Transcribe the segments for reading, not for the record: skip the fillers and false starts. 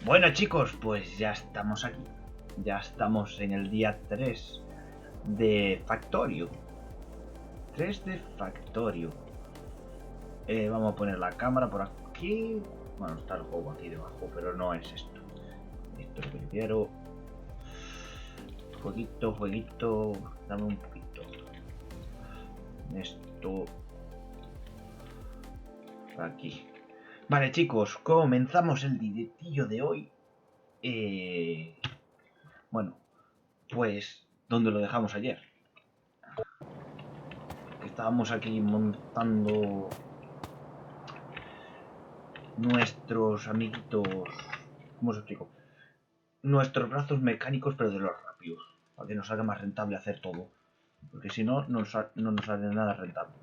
Bueno chicos, pues ya estamos aquí. Ya estamos en el día 3 de Factorio. 3 de Factorio. Vamos a poner la cámara por aquí. Bueno, está el juego aquí debajo, pero no es esto. Esto es lo que yo quiero. Jueguito. Dame un poquito. Esto. Aquí. Vale chicos, comenzamos el directillo de hoy. Bueno, pues ¿dónde lo dejamos ayer? Estábamos aquí montando nuestros amiguitos, ¿cómo os explico? Nuestros brazos mecánicos, pero de los rápidos, para que nos haga más rentable hacer todo, porque si no, no nos sale nada rentable.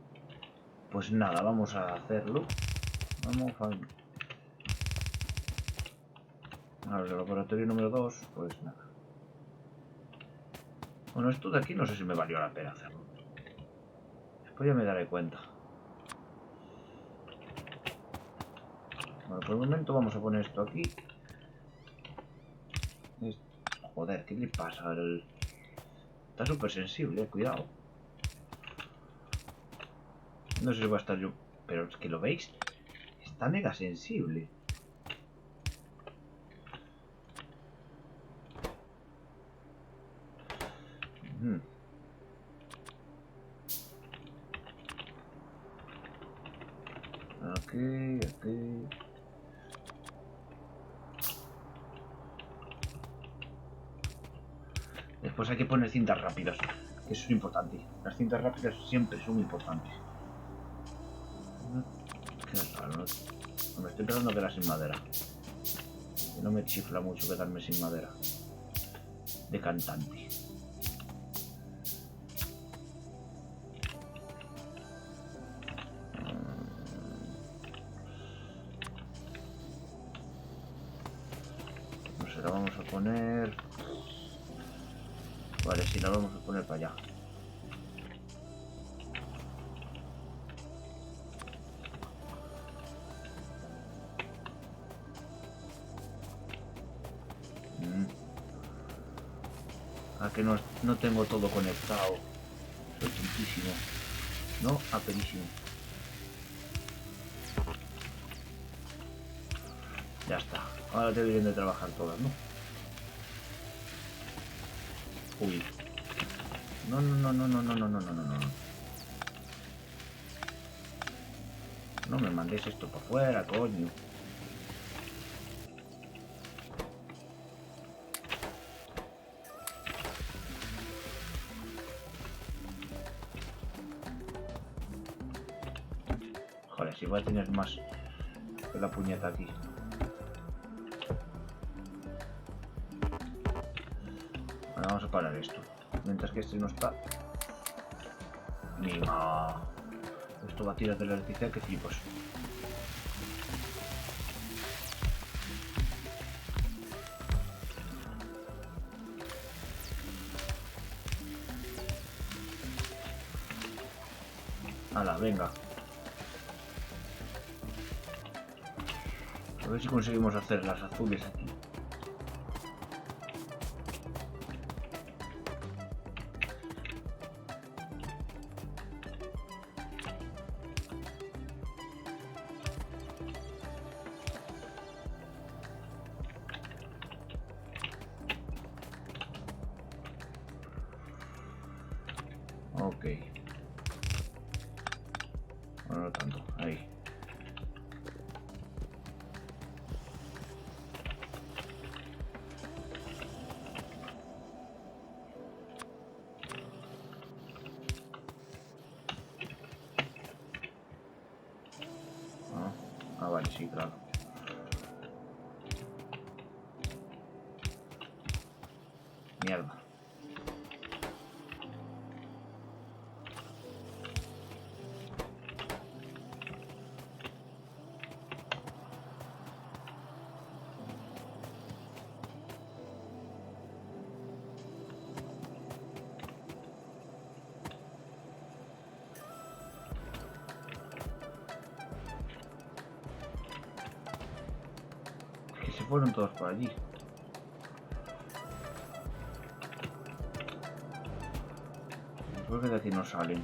Pues nada, vamos a hacerlo. Vamos a ver, el laboratorio número 2, pues nada. Bueno, esto de aquí no sé si me valió la pena hacerlo. Después ya me daré cuenta. Bueno, por el momento vamos a poner esto aquí. Joder, ¿qué le pasa? Está súper sensible, cuidado. No sé si va a estar yo, pero es que lo veis. Está mega sensible. Aquí. Después hay que poner cintas rápidas, que eso es importante. Las cintas rápidas siempre son importantes. Qué raro, ¿no? Me estoy empezando a quedar sin madera. Que no me chifla mucho quedarme sin madera. De cantante. No sé, la vamos a poner... Vale, sí, la vamos a poner para allá. Que no tengo todo conectado. Soy tontísimo. No, aperísimo. Ya está. Ahora deberían de trabajar todas, ¿no? Uy. No. No me mandéis esto para afuera, coño. Joder, si voy a tener más que la puñeta aquí. Bueno, vamos a parar esto. Mientras que este no está. Mima. Esto va a tirar de la electricidad que flipas. Hala, venga. A ver si conseguimos hacer las azules aquí. Ok. Bueno, no tanto. Ahí. Ah, vale, sí, claro. Mierda. se fueron todos por allí. ¿Por qué de aquí no salen?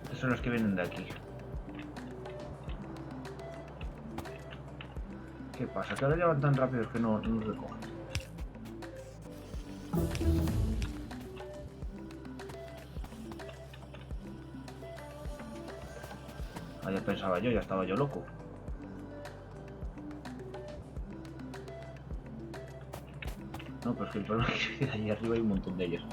Estos son los que vienen de aquí. ¿Qué pasa? Que ahora ya van tan rápidos que no recogen. Ah, ya pensaba yo, ya estaba yo loco. No, pero es que el problema es que allí arriba hay un montón de ellos.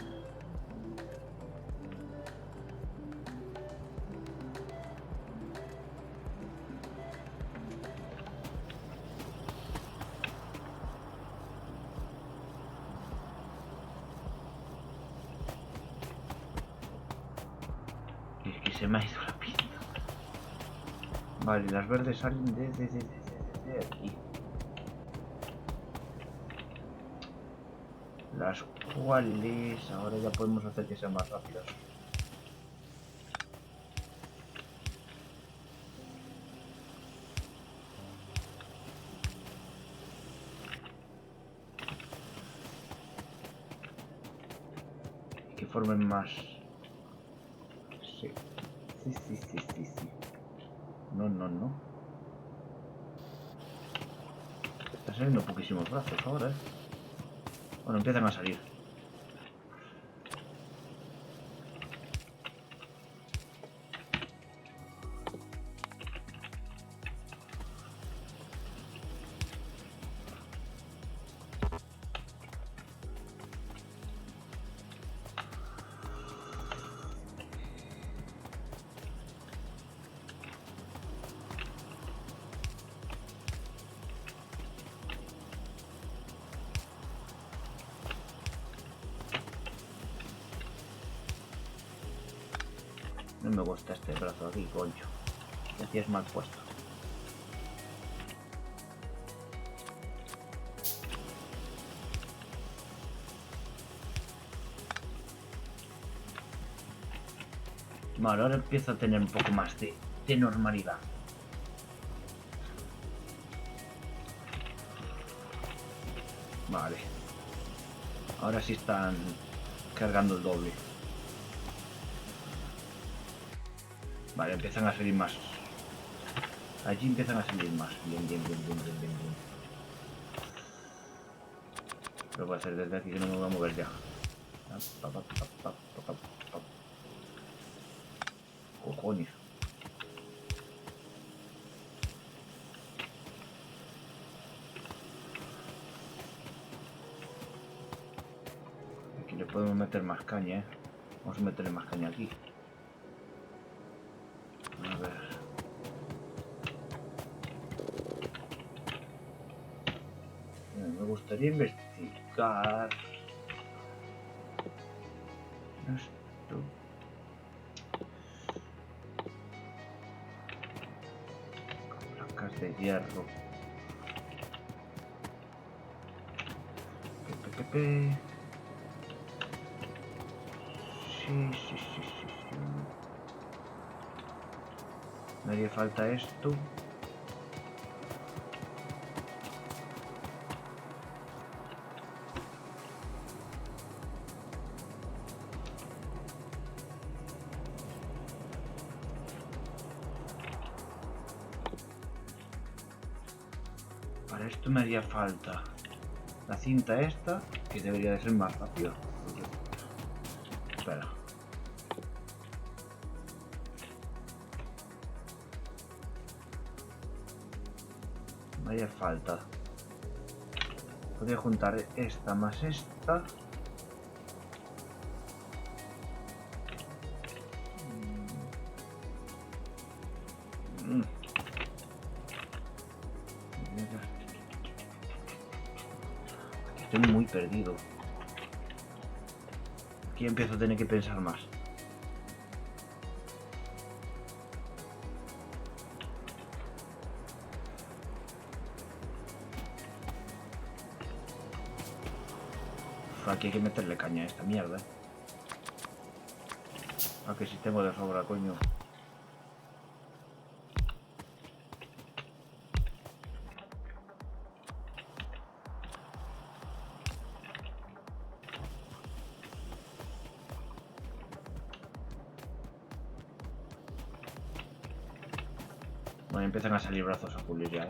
Es que se me ha ido la pista. Vale, las verdes salen de aquí. Las cuales ahora ya podemos hacer que sean más rápidas. Y que formen más. Sí. Sí. No. Están saliendo poquísimos brazos ahora, ¿eh? Bueno, empiezan a salir. No me gusta este brazo aquí, coño. Aquí es mal puesto. Vale, ahora empiezo a tener un poco más de normalidad. Vale. Ahora sí están cargando el doble. Vale, empiezan a salir más. Allí empiezan a salir más. Bien. Lo voy a hacer desde aquí que no me voy a mover ya. Cojones. Aquí le podemos meter más caña, ¿eh? Vamos a meterle más caña aquí. A ver. Me gustaría investigar esto. Placas de hierro. Sí. Me haría falta esto. Para esto me haría falta la cinta esta, que debería de ser más rápida. Espera. Me haría falta. Podría juntar esta más esta. Estoy muy perdido. Aquí empiezo a tener que pensar más. Aquí hay que meterle caña a esta mierda. ¿A que si tengo de sobra, coño? Bueno, empiezan a salir brazos azules ya,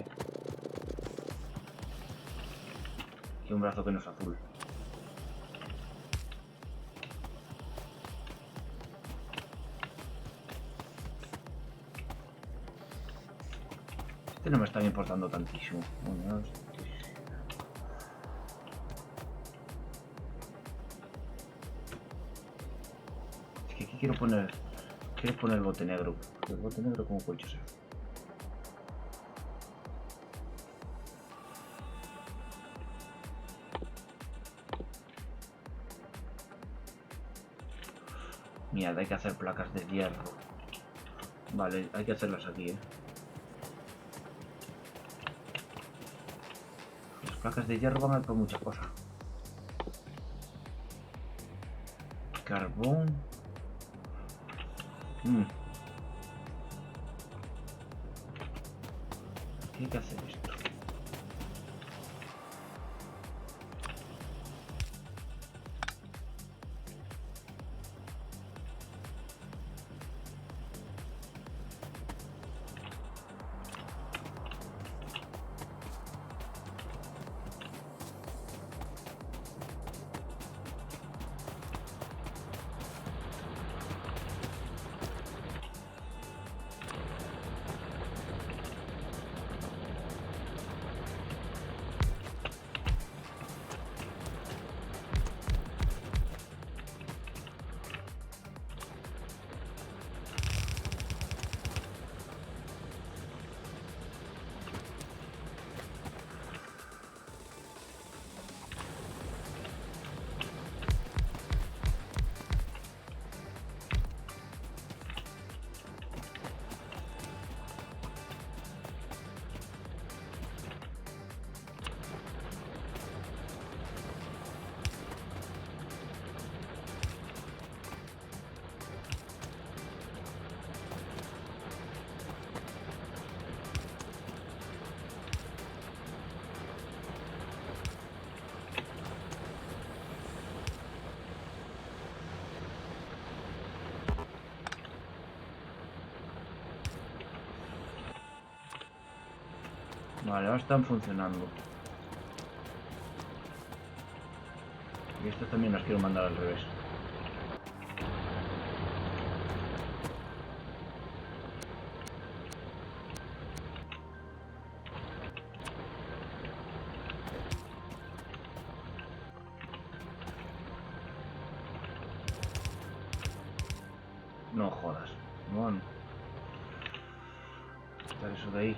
Aquí un brazo que no es azul. Este no me está importando tantísimo. Bueno, es que aquí quiero poner el bote negro. El bote negro como coche sea. Mierda, hay que hacer placas de hierro. Vale, hay que hacerlas aquí, Las placas de hierro van a ir por muchas cosas. Carbón. ¿Qué hay que hacer esto? Vale, ahora están funcionando. Y estas también las quiero mandar al revés. No jodas. Bueno. Quitar eso de ahí.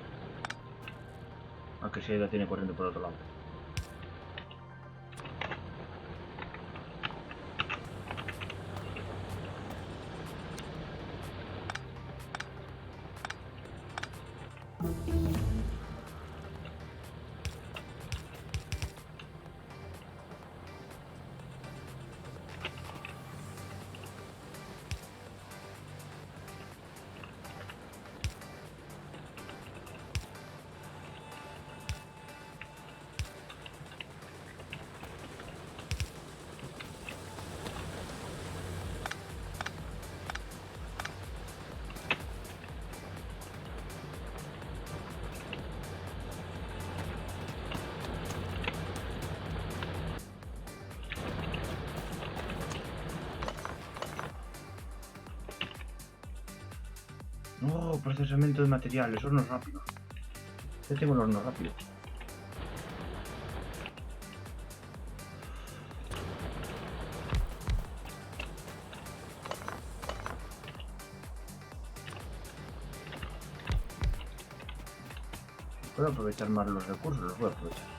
Aunque si la tiene corriendo por otro lado. No, procesamiento de materiales, horno rápido. Ya tengo el horno rápido. Puedo aprovechar más los recursos, los voy a aprovechar.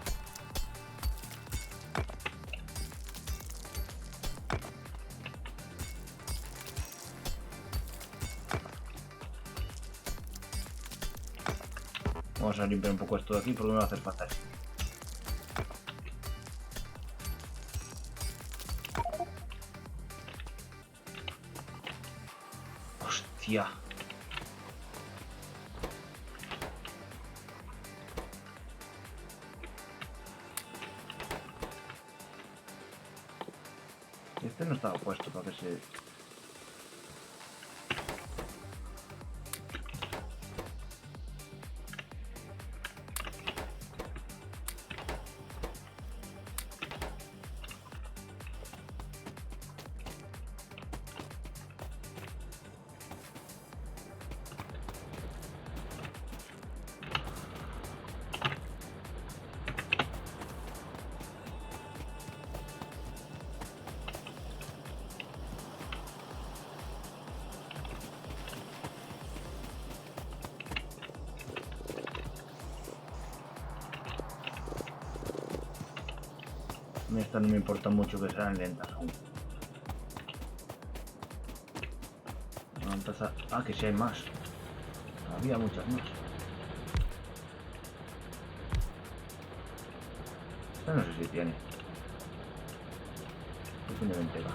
Vamos a limpiar un poco esto de aquí porque me va a hacer falta esto. Hostia. Este no estaba puesto para que se... Esta no me importa mucho que sean lentas aún. Vamos a empezar... Ah, que si hay más. Había muchas más. Esta no sé si tiene. Simplemente va.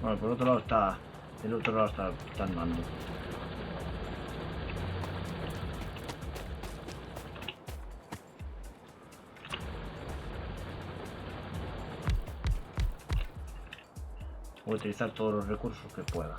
Bueno, por otro lado está... El otro lado está andando. Voy a utilizar todos los recursos que pueda.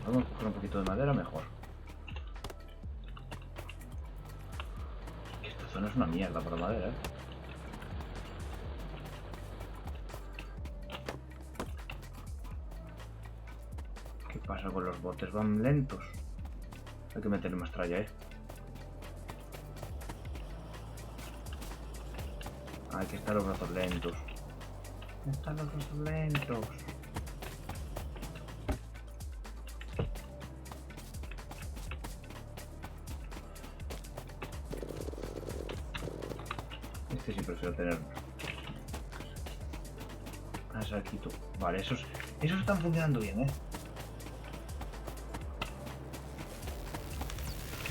Vamos a coger un poquito de madera, mejor. Esta zona es una mierda para madera, ¿eh? ¿Qué pasa con los botes? Van lentos. Hay que meterle más tralla, ¿eh? Hay que estar los brazos lentos. Están los brazos lentos. Este sí prefiero tener. Ah, saquito. Vale, esos están funcionando bien, ¿eh?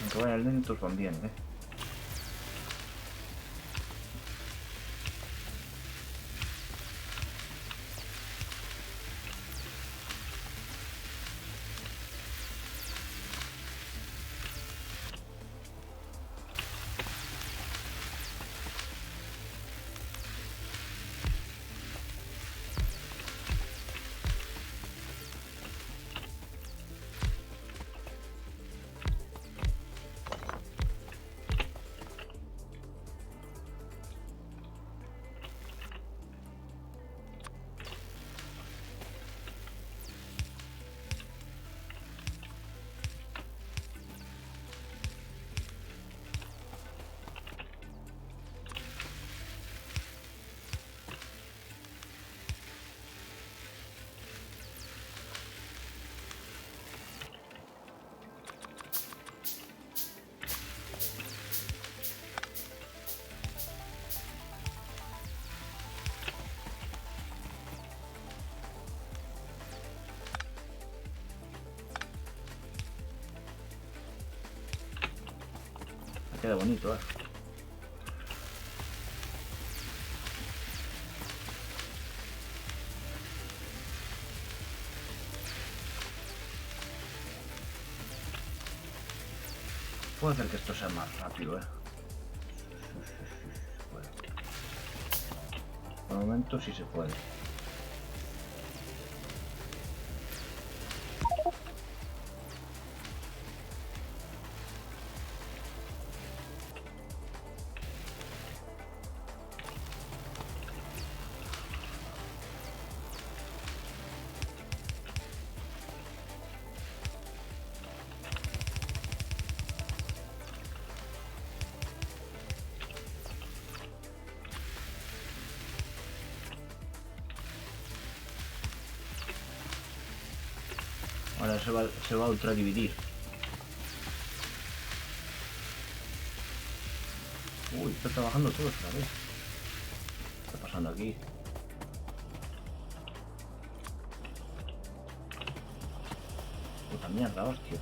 Aunque vayan lentos van bien, ¿eh? Queda bonito, ¿eh? puedo hacer que esto sea más rápido, Bueno, por el momento sí se puede. Ahora se va a ultra dividir. Uy, está trabajando todo otra vez. ¿Qué está pasando aquí? Puta mierda, hostia.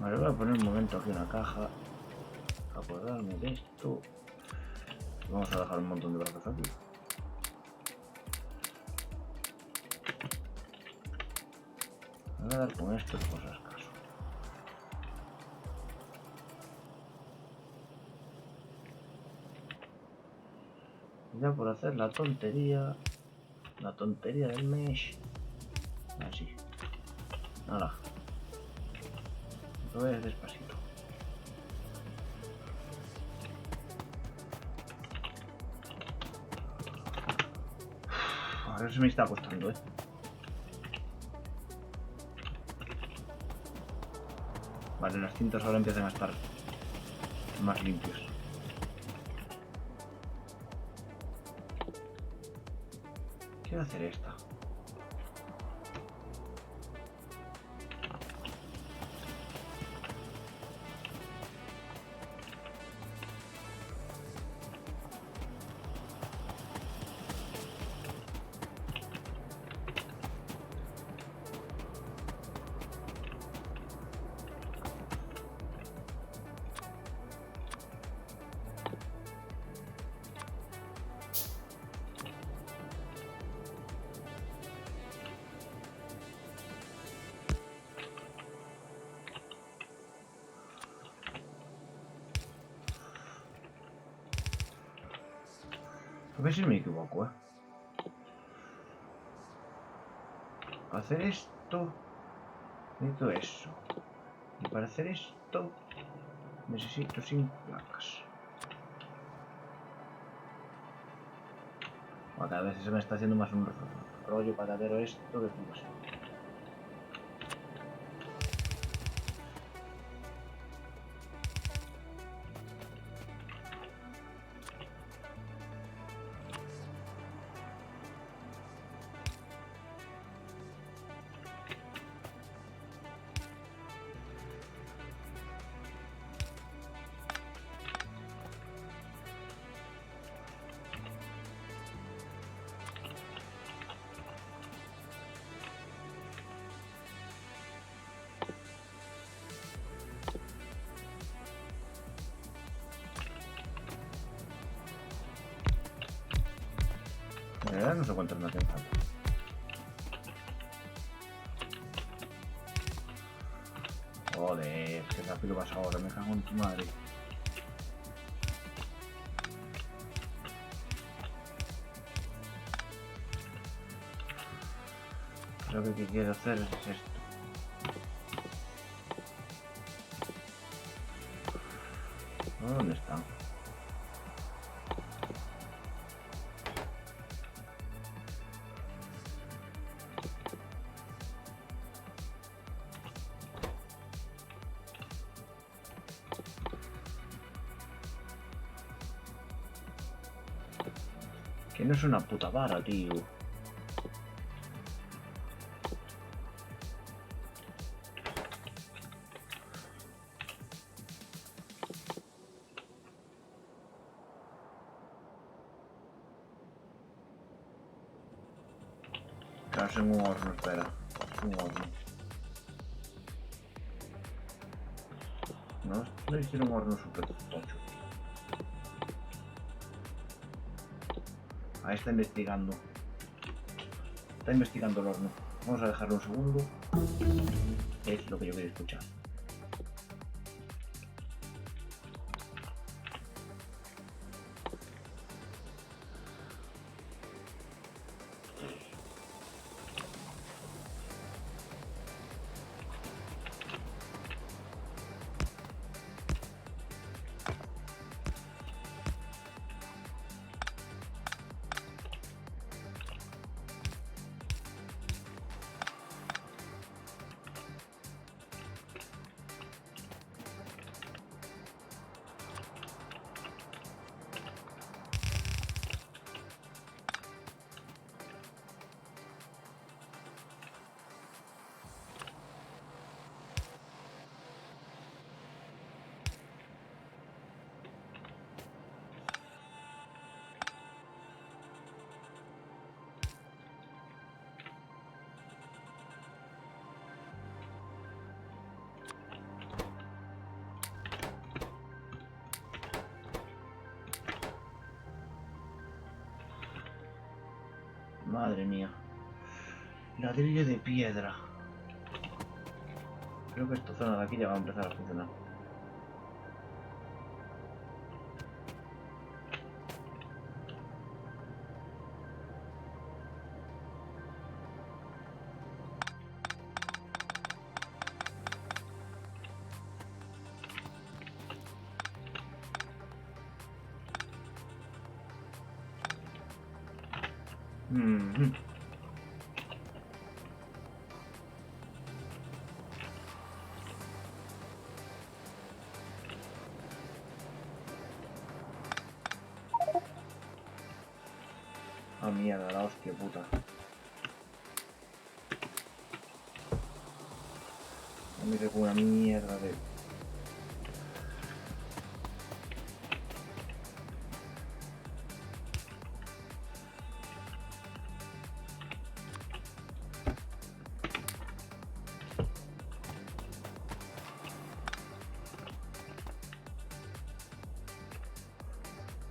Vale, voy a poner un momento aquí una caja. Acordarme de esto. Vamos a dejar un montón de brazos aquí. Voy a dar con esto por si acaso. Ya por hacer la tontería del mesh. Así. Ahora. Lo ves despacito. Ahora se me está costando, Vale, las cintas ahora empiezan a estar más limpios. Quiero hacer esta. A ver si me equivoco, Para hacer esto necesito eso. Y para hacer esto necesito 5 placas. Cada vez se me está haciendo más un rollo patatero esto de flipas. En realidad no sé cuántos me hacen falta. Joder, qué rápido vas ahora, me cago en tu madre. Creo que lo que quiero hacer es esto. ¿Dónde están? Que no es una puta vara, tío. Claro, es en un horno, espera. Un horno. No hicieron un horno super tocho. Ahí está investigando. Está investigando el horno. Vamos a dejarlo un segundo. Es lo que yo quería escuchar. Madre mía. Ladrillo de piedra. Creo que esta zona de aquí ya va a empezar a funcionar. Ah, mierda, la hostia puta. Me quedo con una mierda de...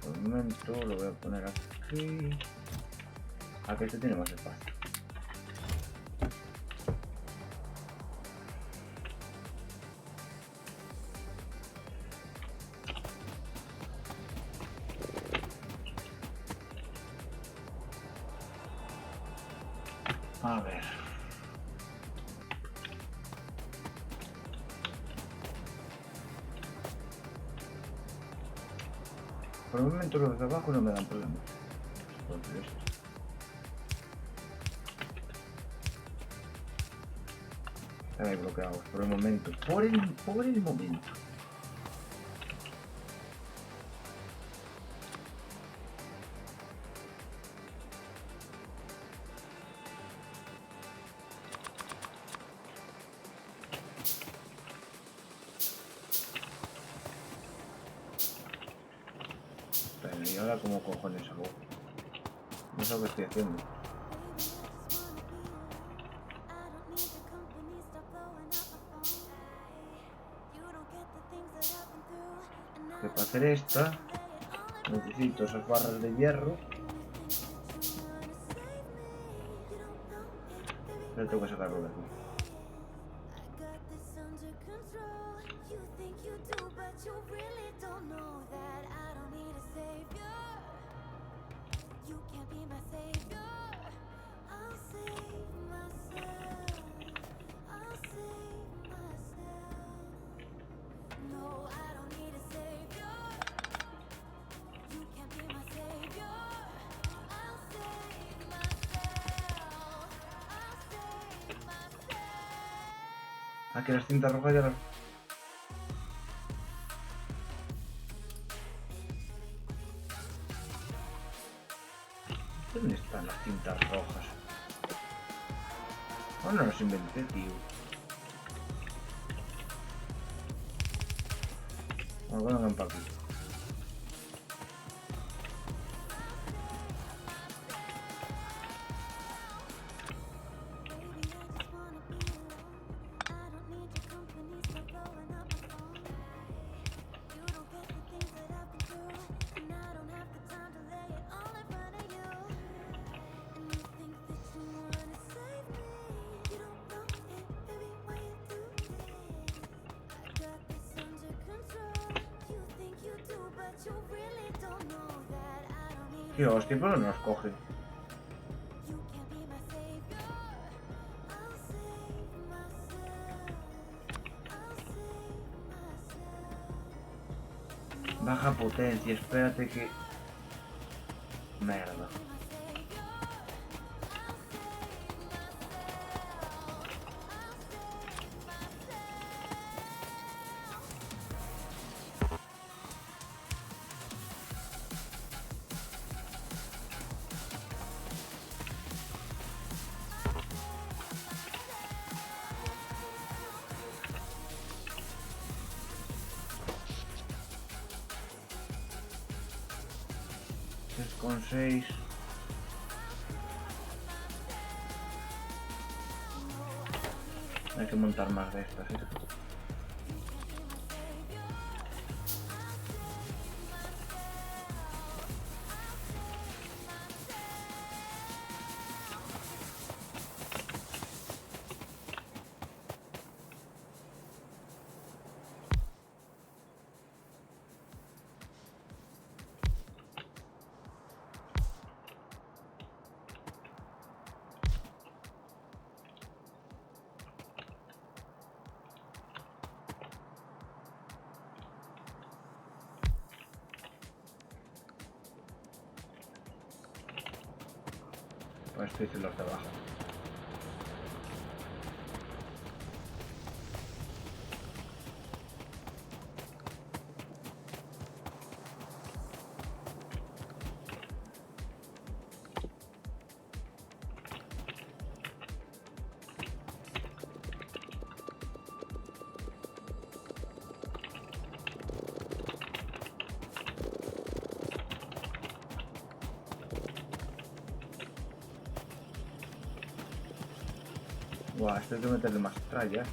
Por un momento lo voy a poner aquí. Aquí este tiene más espacio. A ver. Por el momento los de abajo no me dan problemas. Entonces esto. Están ahí bloqueados por el momento. Por el momento. Pero ¿y ahora cómo cojones hago? No sé lo que estoy haciendo. Que para hacer esta necesito esas barras de hierro. Pero tengo que sacarlo de aquí. Aquí las cintas rojas ya las... ¿Dónde están las cintas rojas? Oh, no las inventé, tío. Bueno, vengan para aquí. Qué hostia, pero no nos coge. Baja potencia, espérate que... Merda. Con 6. Hay que montar más de estas, Pues esto hice los de abajo. Buah, esto hay que meterle más tralla.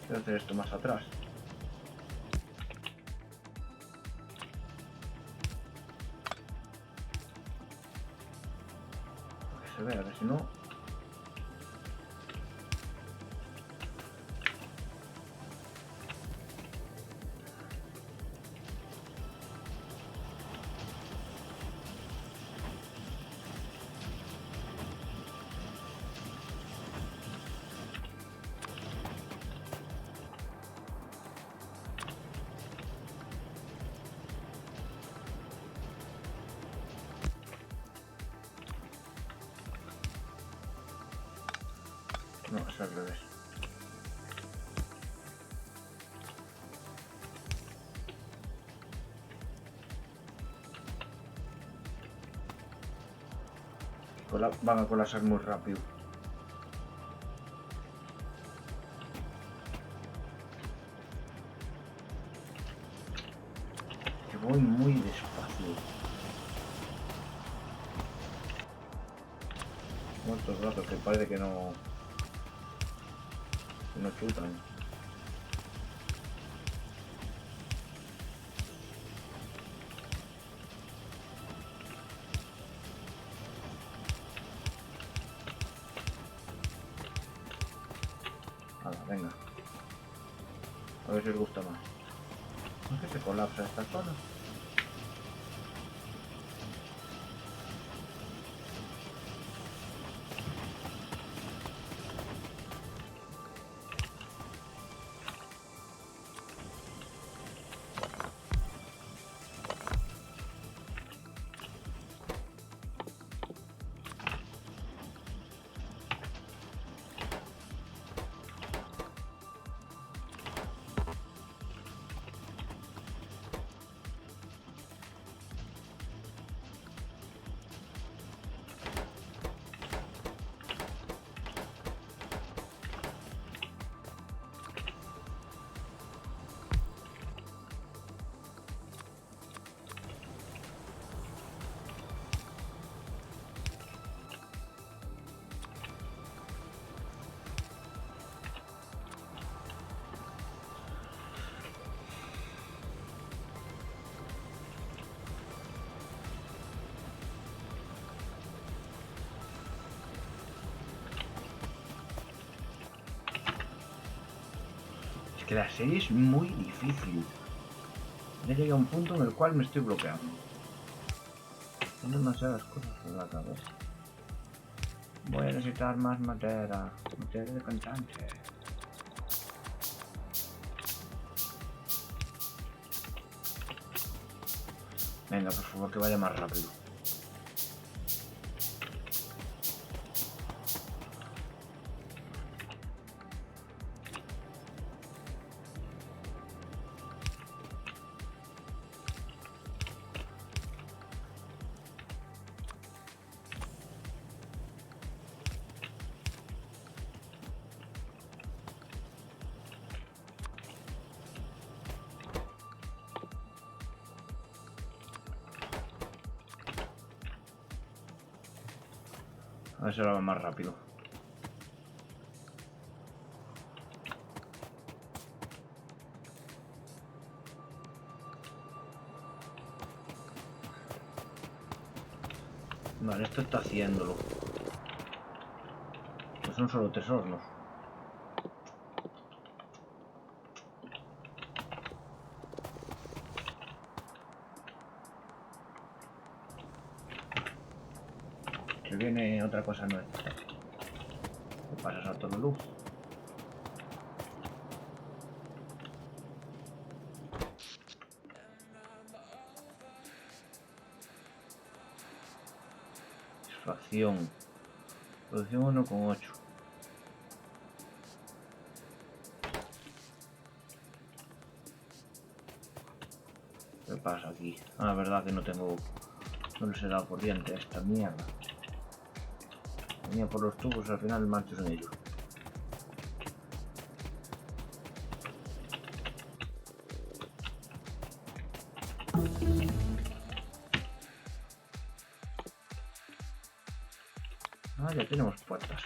Voy a hacer esto más atrás. Para que se vea, que si no... No, es al revés. Van a colapsar muy rápido. Que voy muy despacio. Muchos brazos que parece que no chutan. Venga. A ver si os gusta más. ¿Por qué se colapsa esta zona? Es que la serie es muy difícil. Ya llegué a un punto en el cual me estoy bloqueando. Tengo demasiadas cosas en la cabeza. Voy a necesitar más madera. Madera de cantante. Venga, por favor, que vaya más rápido. A ver si lo va más rápido. Vale, esto está haciéndolo. Pues son solo 3 hornos. Que viene otra cosa nueva. ¿Qué pasa, salto la luz? Satisfacción. Producción 1,8. ¿Qué pasa aquí? Ah, verdad que no tengo... No les he dado corriente a esta mierda. Venía por los tubos, al final marcho en ellos. Ah, ya tenemos puertas.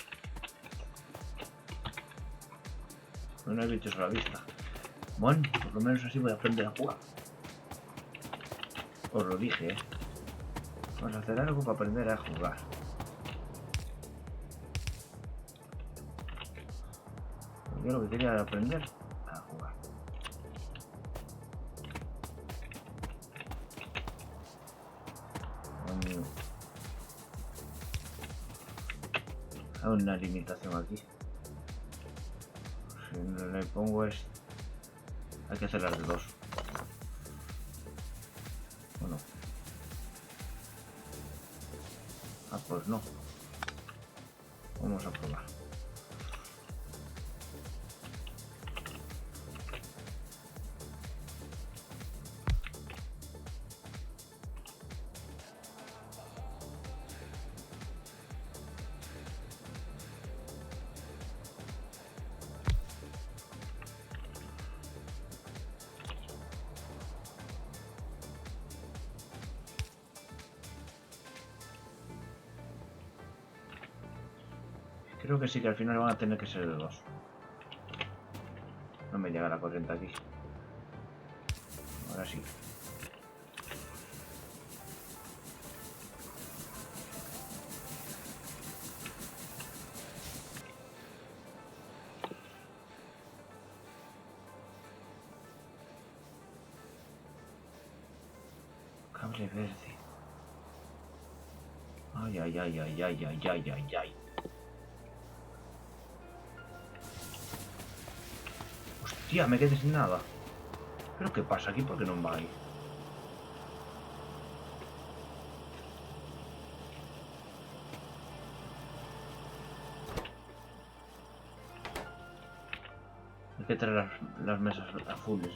No hay bichos a la vista. Bueno, por lo menos así voy a aprender a jugar. Os lo dije, ¿eh? Vamos a hacer algo para aprender a jugar. Yo lo que quería era aprender a jugar. Hay una limitación aquí. Si no le pongo es... Hay que hacer las de 2. ¿O no? Ah, pues no. Vamos a probar. Creo que sí, que al final van a tener que ser de 2. No me llega la corriente aquí. Ahora sí. Cable verde. Ay, ay, ay, ay, ay, ay, ay, ay, ay. Hostia, me quedé sin nada. ¿Pero qué pasa aquí? ¿Por qué no va ahí? Hay que traer las mesas azules,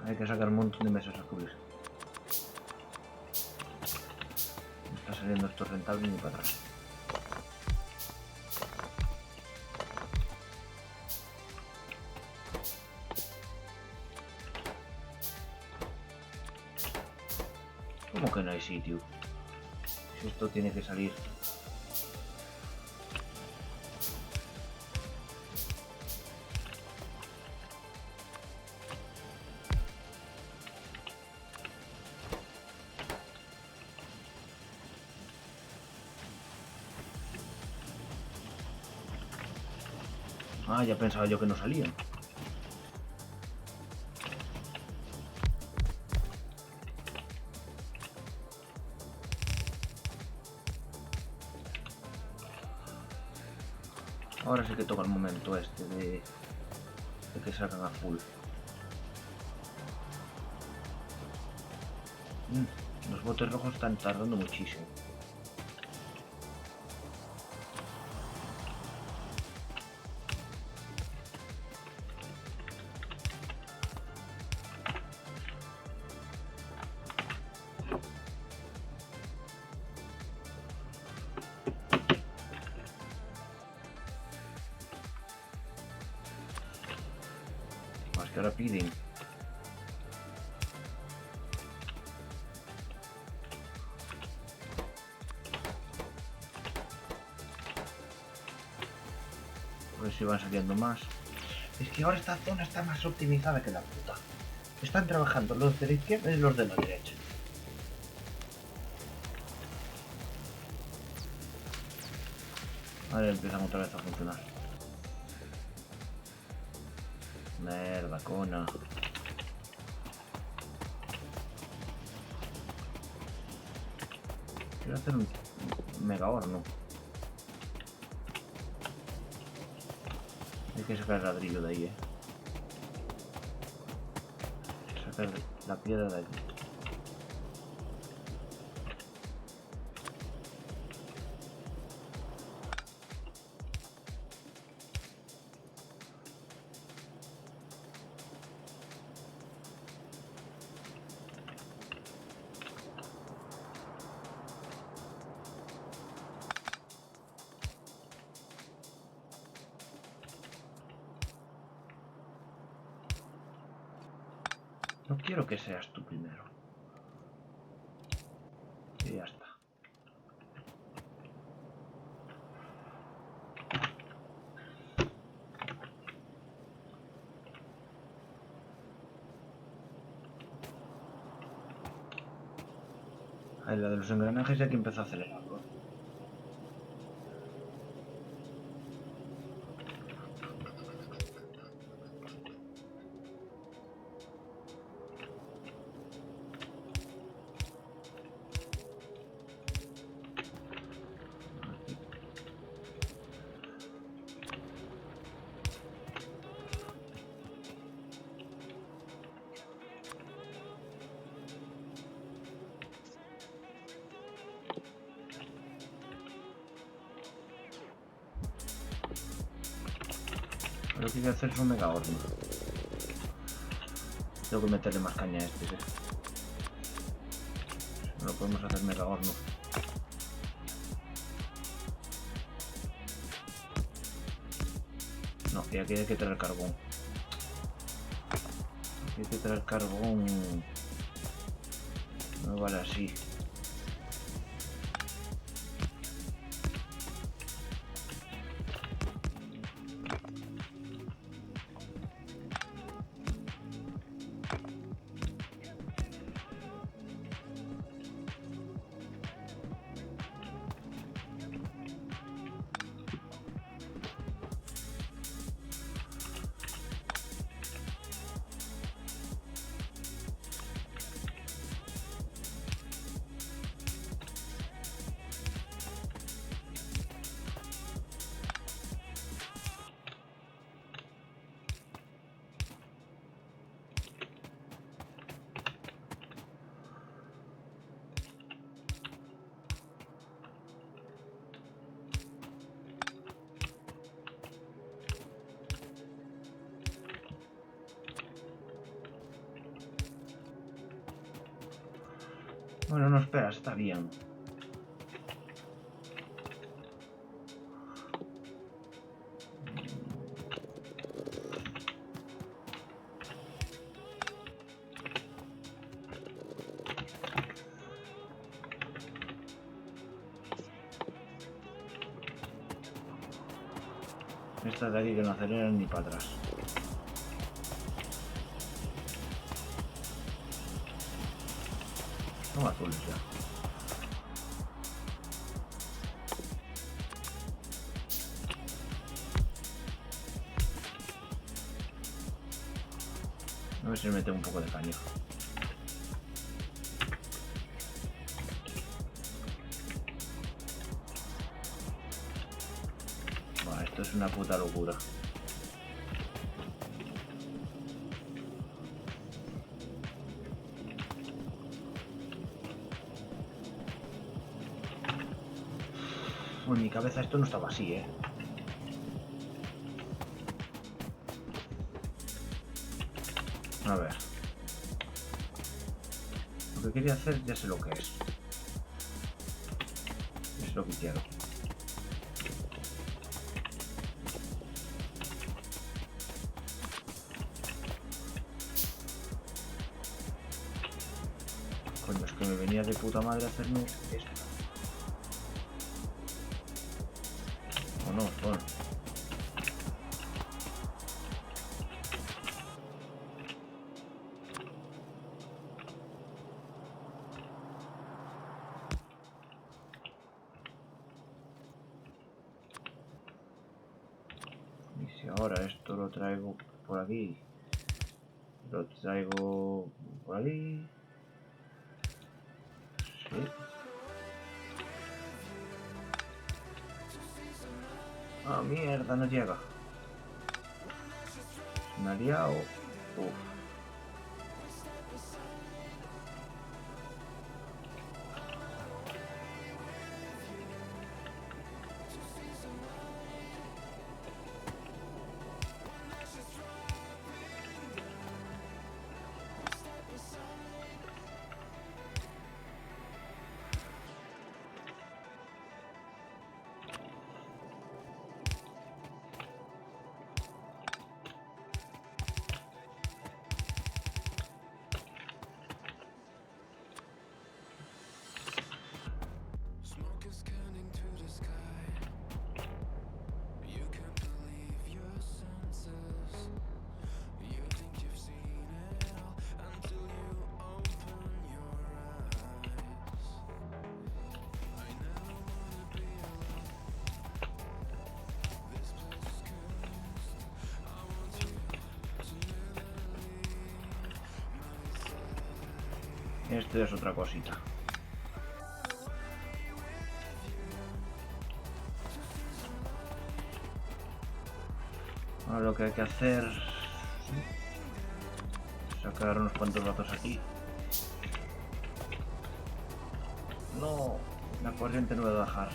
Hay que sacar un montón de mesas azules. Me está saliendo esto rentable ni para atrás. ¿Cómo que no hay sitio? Si esto tiene que salir. Ah, ya pensaba yo que no salían. Ahora sí que toca el momento este de que salgan a full. Los botes rojos están tardando muchísimo. Más que ahora piden. A ver si van saliendo más. Es que ahora esta zona está más optimizada que la puta. Están trabajando los de la izquierda y los de la derecha. Ahora empiezan otra vez a funcionar. Merda, cona. Quiero hacer un mega horno. Hay que sacar el ladrillo de ahí, sacar la piedra de allí. No quiero que seas tú primero. Y ya está. Ahí la de los engranajes ya que empezó a acelerarlo. Lo que hay que hacer es un mega horno. Tengo que meterle más caña a este, ¿sí? No lo podemos hacer mega horno. No, y aquí hay que traer carbón. Aquí hay que traer carbón. No vale así. Bueno, no, espera, está bien. Estas de aquí que no aceleran ni para atrás. Son azules ya. A ver si me mete un poco de caño. Buah, esto es una puta locura. En mi cabeza esto no estaba así, ¿eh? A ver. Lo que quería hacer ya sé lo que es. Es lo que quiero. Coño, es que me venía de puta madre hacerme esto. O no, bueno. Y si ahora esto lo traigo por aquí, lo traigo por aquí. Sí. Ah, mierda, no llega. Se me ha liado. Uf. Esto es otra cosita. Ahora lo que hay que hacer es sacar unos cuantos datos aquí. No, la corriente no me va a dejar.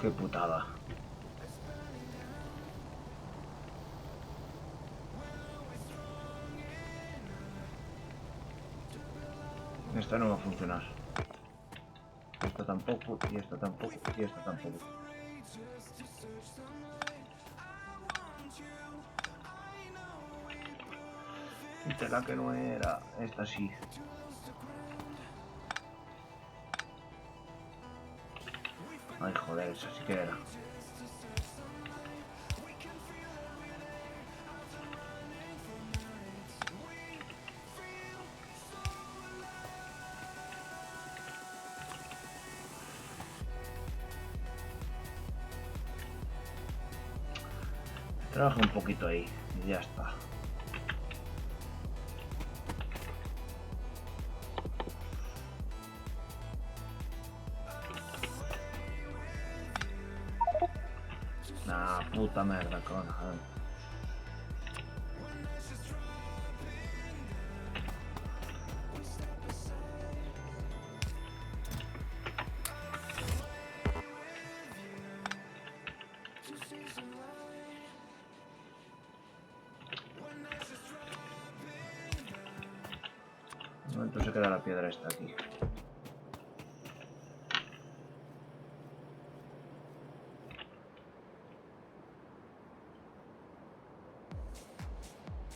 Qué putada. Esta no va a funcionar. Esta tampoco, y esta tampoco, y esta tampoco. Quítela que no era. Esta sí. Ay, joder, esa sí que era. Trabaja un poquito ahí y ya está. Nah, puta merda, coño. De momento se queda la piedra esta aquí.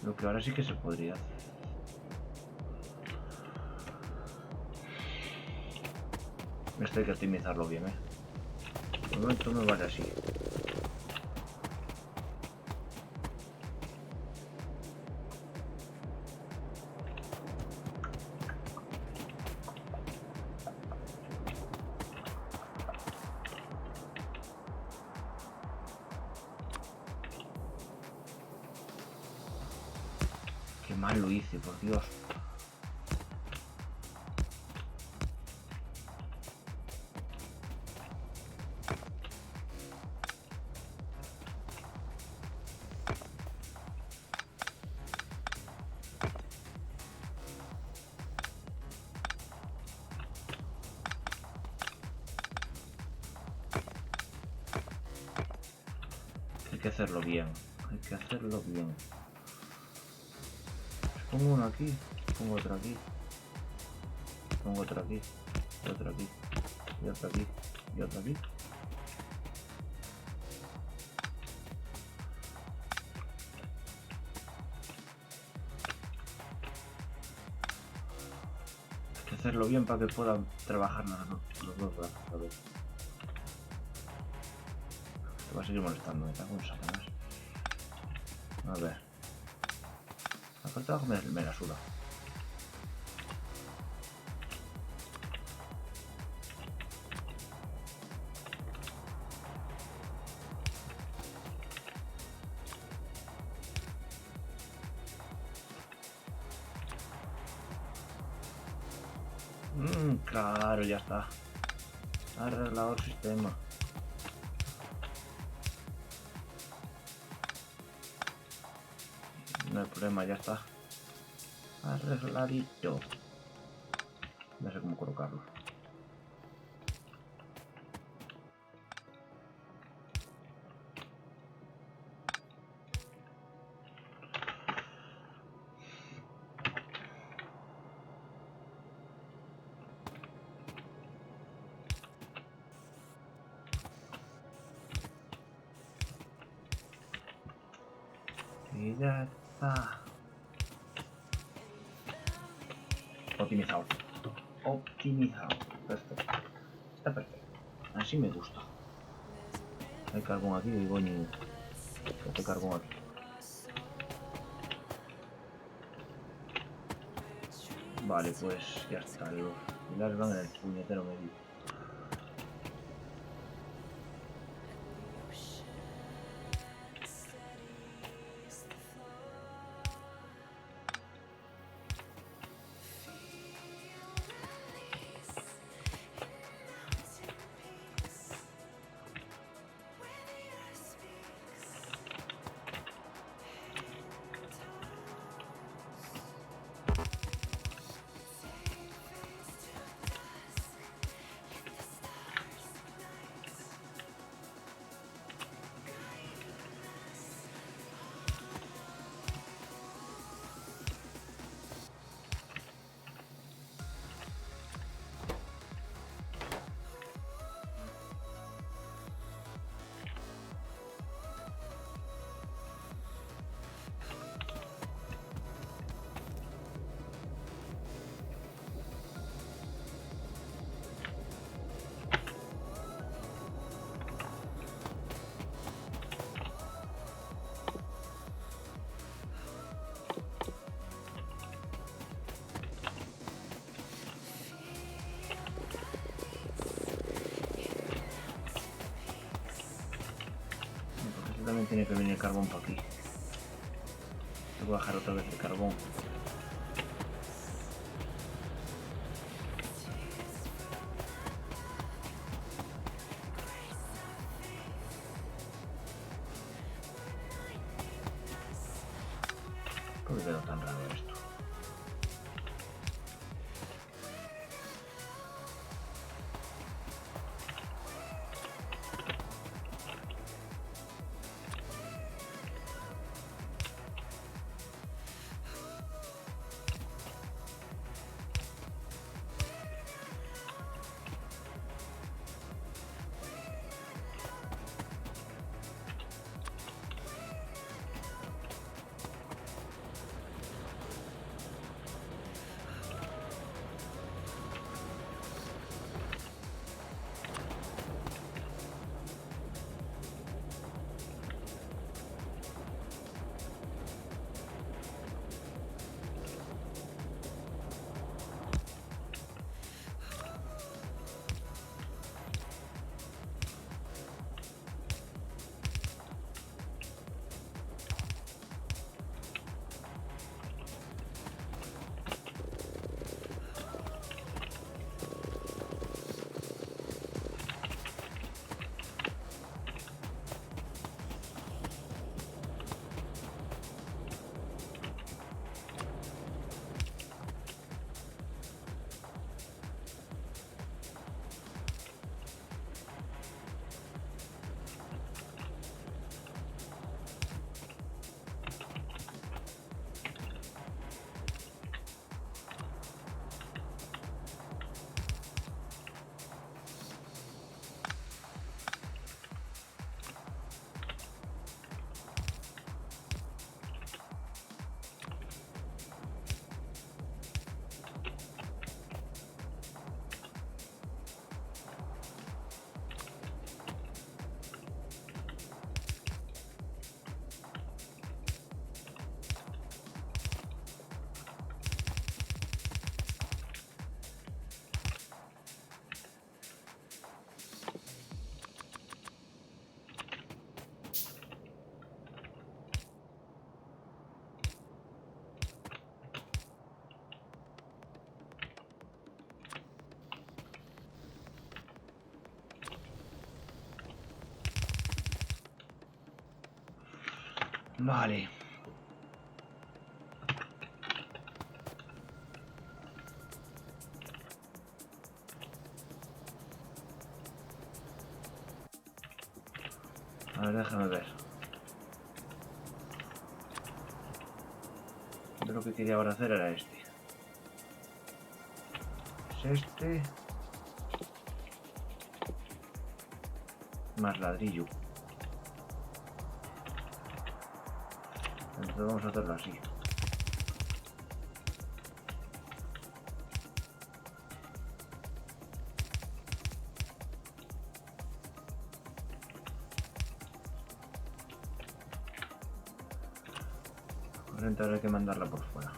Lo que ahora sí que se podría hacer. Esto hay que optimizarlo bien, De momento me vale así. Qué mal lo hice, por Dios. Hay que hacerlo bien. Hay que hacerlo bien. Pongo uno aquí, pongo otro aquí. Pongo otro aquí, y otro aquí, y otro aquí, y otro aquí. Hay que hacerlo bien para que puedan trabajar los dos brazos, a ver. Te va a seguir molestando, me cago en Satanás. A ver. Acá el trabajo me la suda. Claro, ya está. Arreglado el sistema. No hay problema, ya está. Arregladito. No sé cómo colocarlo. Y ya está. Optimizado. Optimizado. Perfecto. Está perfecto. Así me gusta. Hay carbón aquí y coño. Este carbón aquí. Vale, pues ya está. Los pilares van en el puñetero medio. También tiene que venir el carbón para aquí. Tengo que bajar otra vez el carbón. ¿Por qué quedó tan raro esto? Vale. A ver, déjame ver. Yo lo que quería ahora hacer era este. Es este. Más ladrillo. Entonces vamos a hacerlo así. Corriente ahora hay que mandarla por fuera.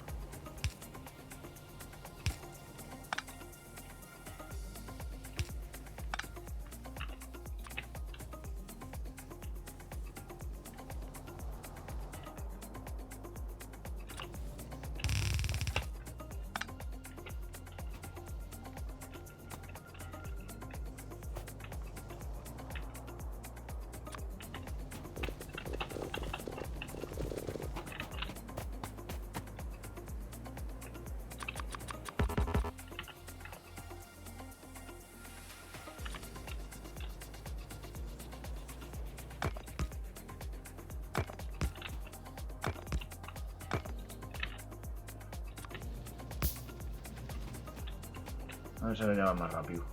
A ver si ahora ya va más rápido.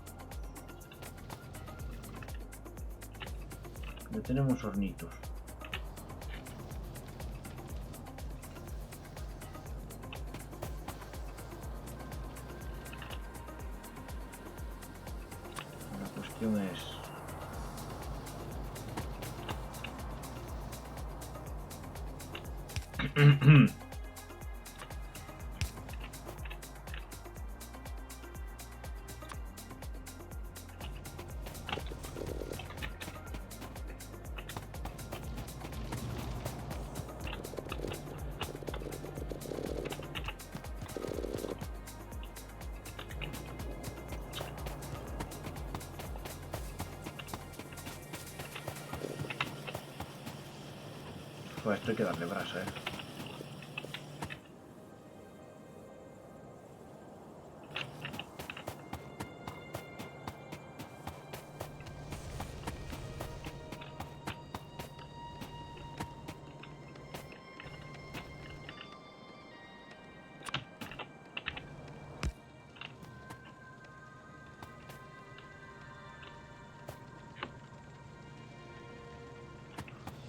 Ya tenemos hornitos. La cuestión es... Pues esto hay que darle brasa,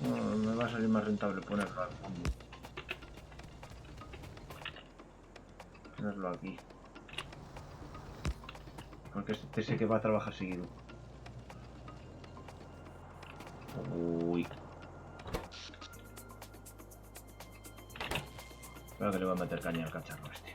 Bueno, me va a salir más rentable ponerlo al fondo. Ponerlo aquí. Porque este sé que va a trabajar seguido. Uy. Creo que le voy a meter caña al cacharro este.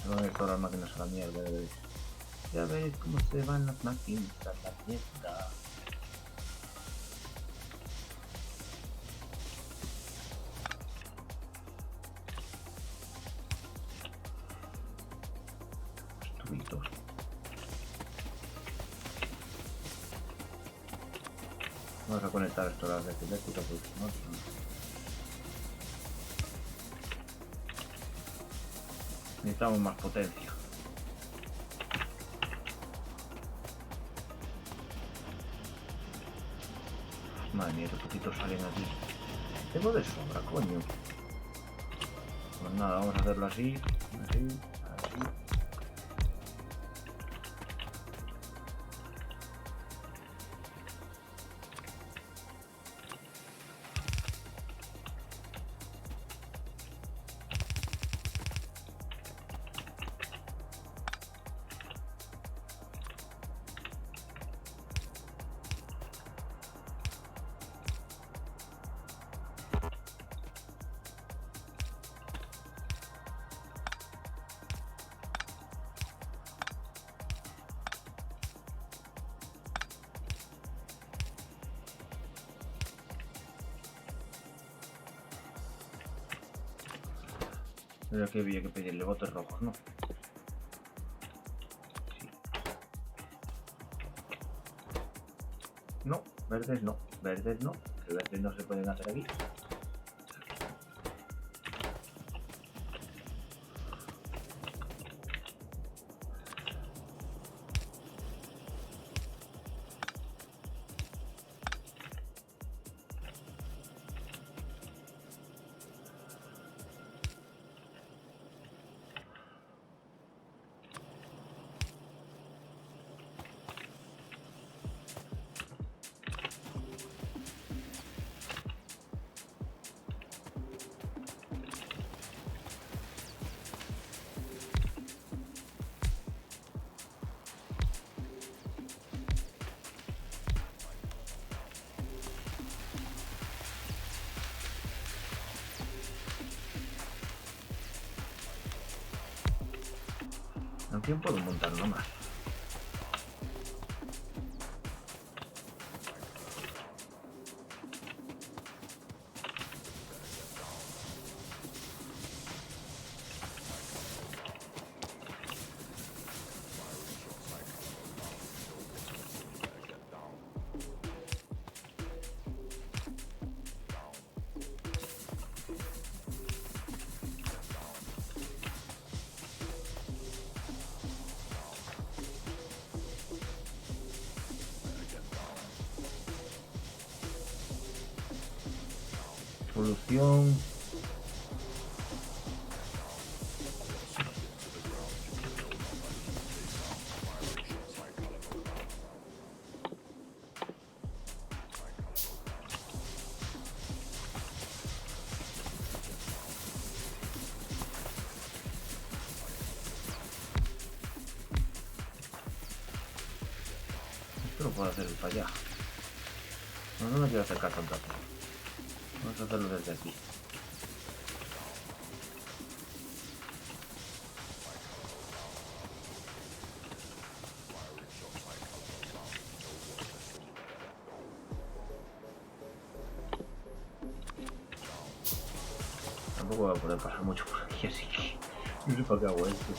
Se van a ir todas las máquinas a la mierda. Ya veis cómo se van las máquinas a la mierda. Tubitos. Vamos a conectar esto a la red eléctrica porque si no... Necesitamos más potencia. Madre mía, qué poquitos salen aquí. Tengo de sobra, coño. Pues nada, vamos a hacerlo así, así, así. Pero que había que pedirle botes rojos, ¿no? Sí. No, verdes no. Verdes no. Que verdes no se pueden hacer aquí. ¿A quién puedo montar uno más? Solución. Esto lo puedo hacer para allá. No me quiero acercar tanto aquí. Vamos a hacerlo desde aquí. Tampoco voy a poder pasar mucho por aquí, así que no sé para qué hago esto.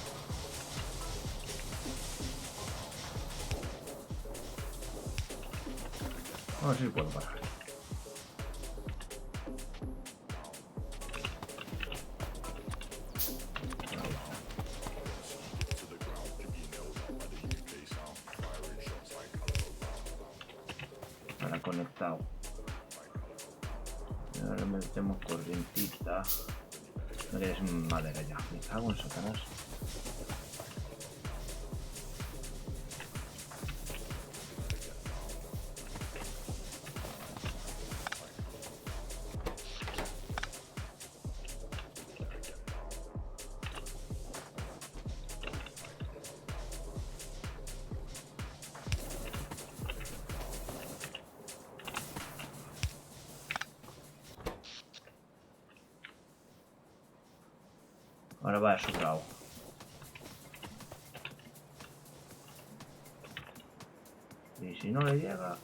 A ver si puedo pasar. Ahora conectado. Y ahora metemos corrientita. No quieres madera ya. Me cago en Satanás. Ahora va a su lado. Y si no le llega,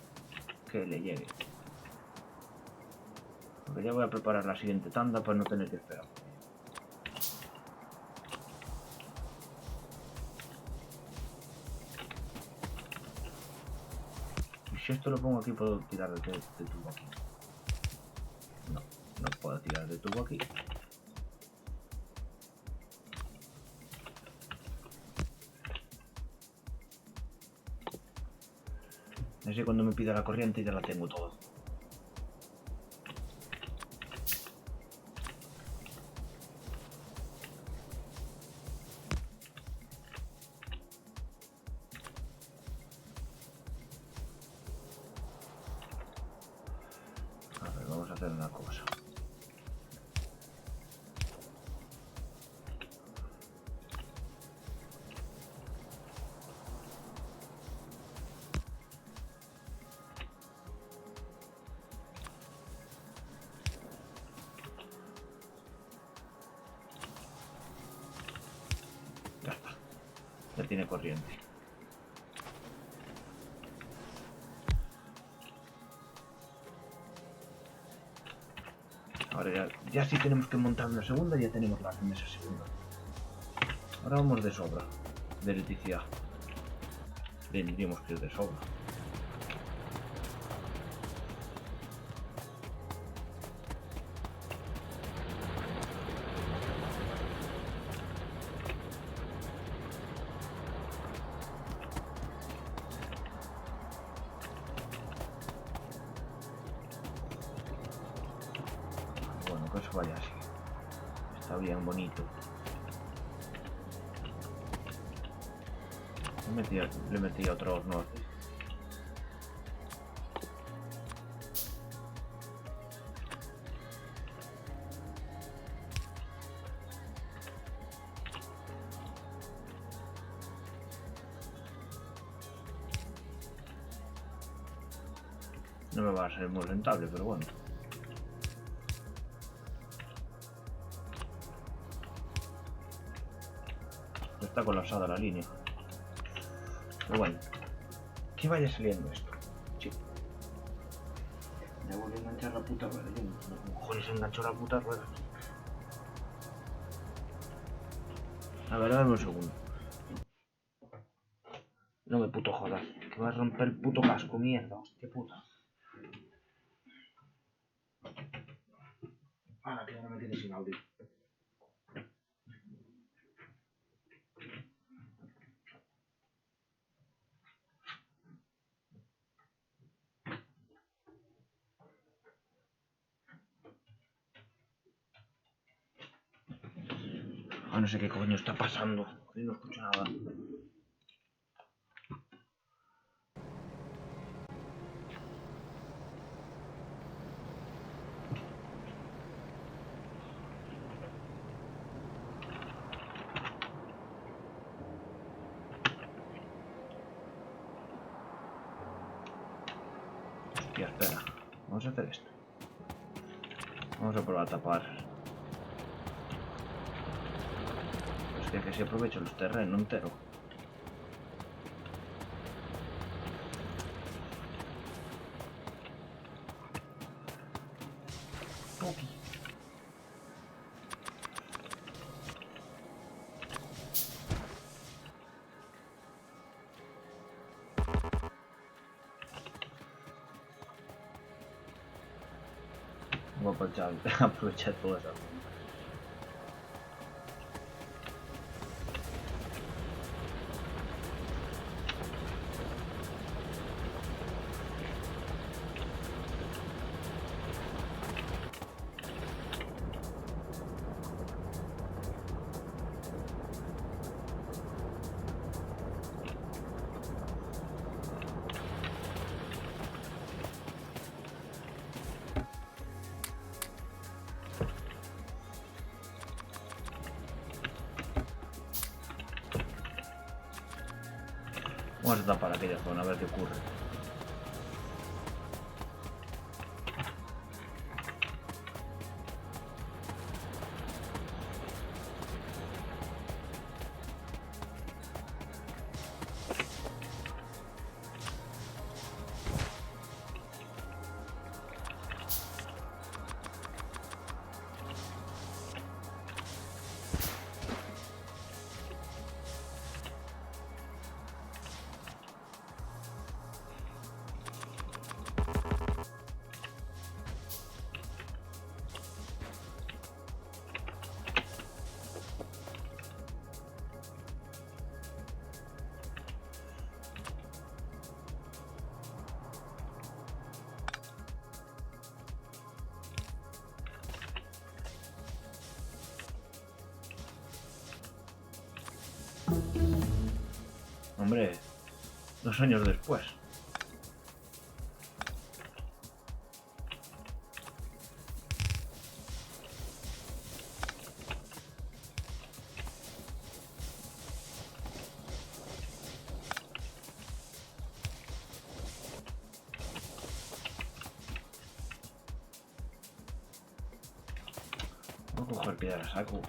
que le llegue. Porque ya voy a preparar la siguiente tanda para no tener que esperar. Y si esto lo pongo aquí, puedo tirar de tubo aquí. No, no puedo tirar de tubo aquí. Así cuando me pida la corriente ya la tengo todo. A ver, vamos a hacer una cosa. Ya está. Ya tiene corriente. Ahora ya sí tenemos que montar una segunda, ya tenemos la en esa segunda. Ahora vamos de sobra, de electricidad. Tendríamos que ir de sobra. Bueno, que eso vaya así. Está bien bonito. Le metí otro horno. No me va a ser muy rentable, pero bueno. Está colapsada la línea. Pero bueno. Que vaya saliendo esto. Sí. Ya voy a enganchar la puta rueda. Yo no cojones enganchó la puta rueda. A ver, dame un segundo. No me puto jodas. Que va a romper el puto casco, mierda. Hostia puta. Ahora que ahora me tienes sin audio. Ah, no sé qué coño está pasando. No escucho nada. Hostia, espera. Vamos a hacer esto. Vamos a probar a tapar. Hostia, que se aprovecha el terreno entero. Poki. Voy a aprovechar todo eso. Vamos a tapar aquella zona a ver qué ocurre. Hombre, 2 años después. Voy a coger piedra a saco.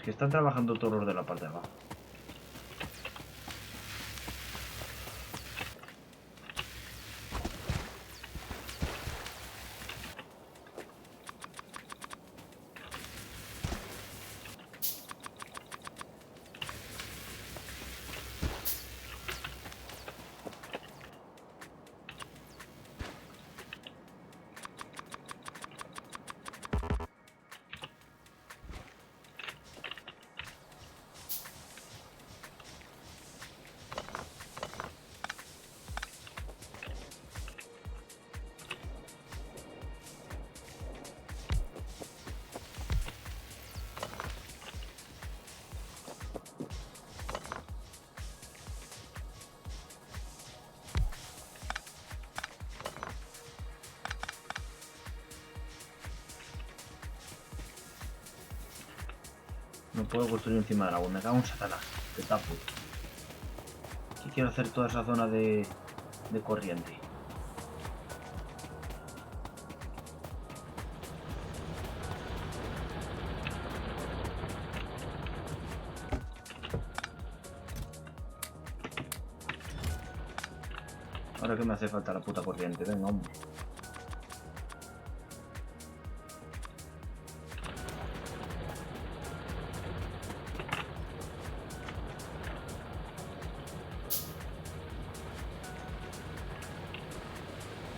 que están trabajando todos los de la parte de abajo. No puedo construir encima del agua, me cago en Satanás, que tapo. Y quiero hacer toda esa zona de corriente. Ahora que me hace falta la puta corriente, venga, hombre.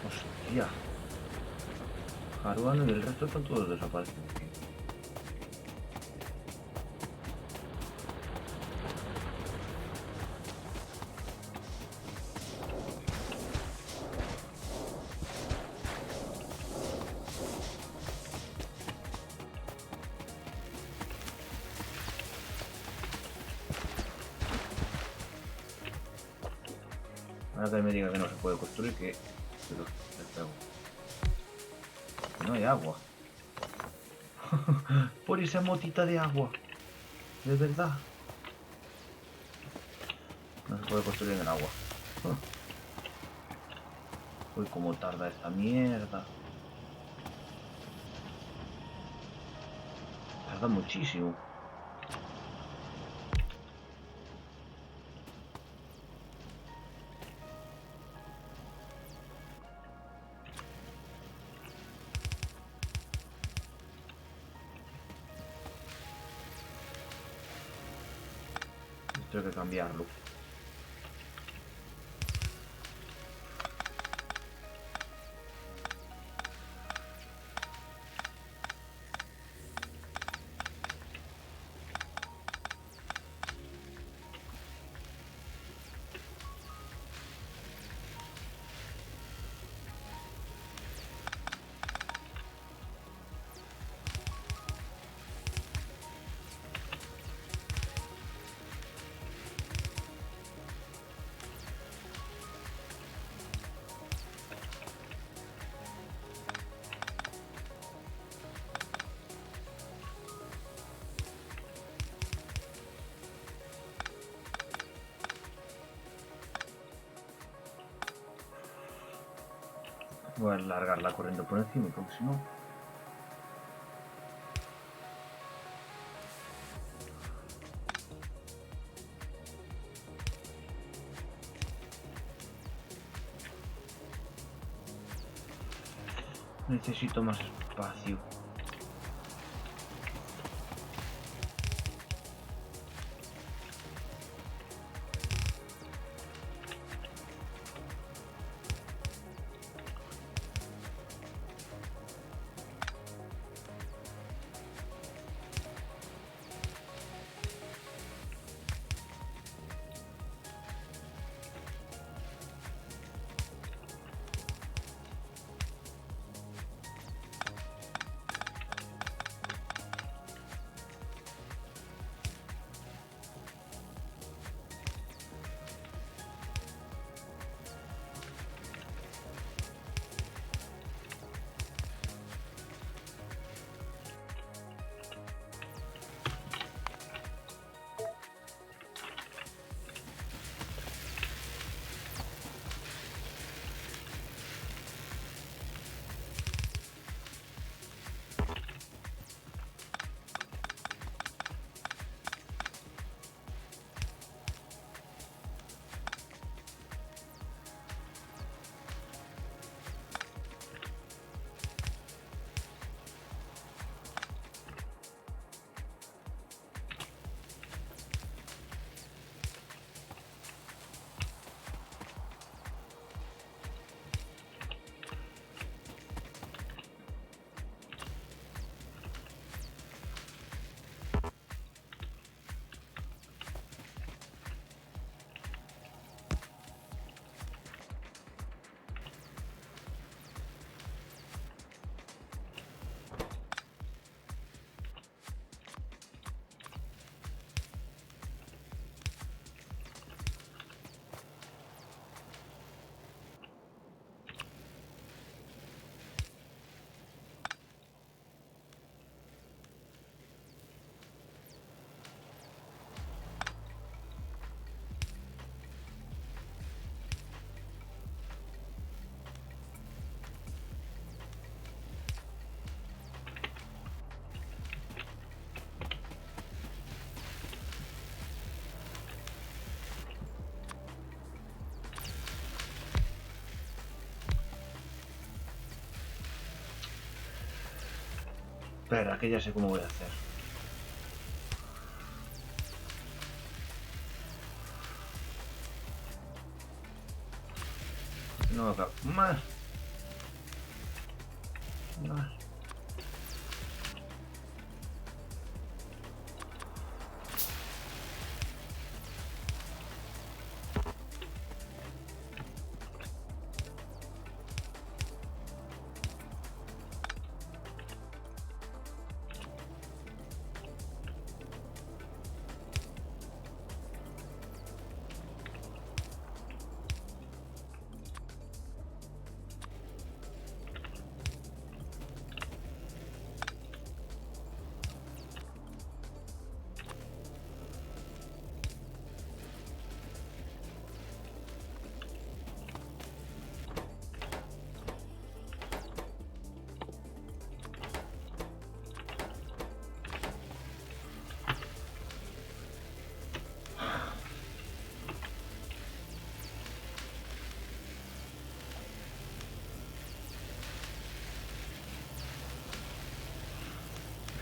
Hostia. Jaruano y el resto están todos desaparecidos. Ahora que me diga que no se puede construir, que les pego. No hay agua. Por esa motita de agua. De verdad. No se puede construir en el agua. Uy, cómo tarda esta mierda. Tarda muchísimo. Tengo que cambiarlo. Voy a alargar la corriente por encima, porque si no... Necesito más espacio. Espera, que ya sé cómo voy a hacer. No, acá. Más. Más.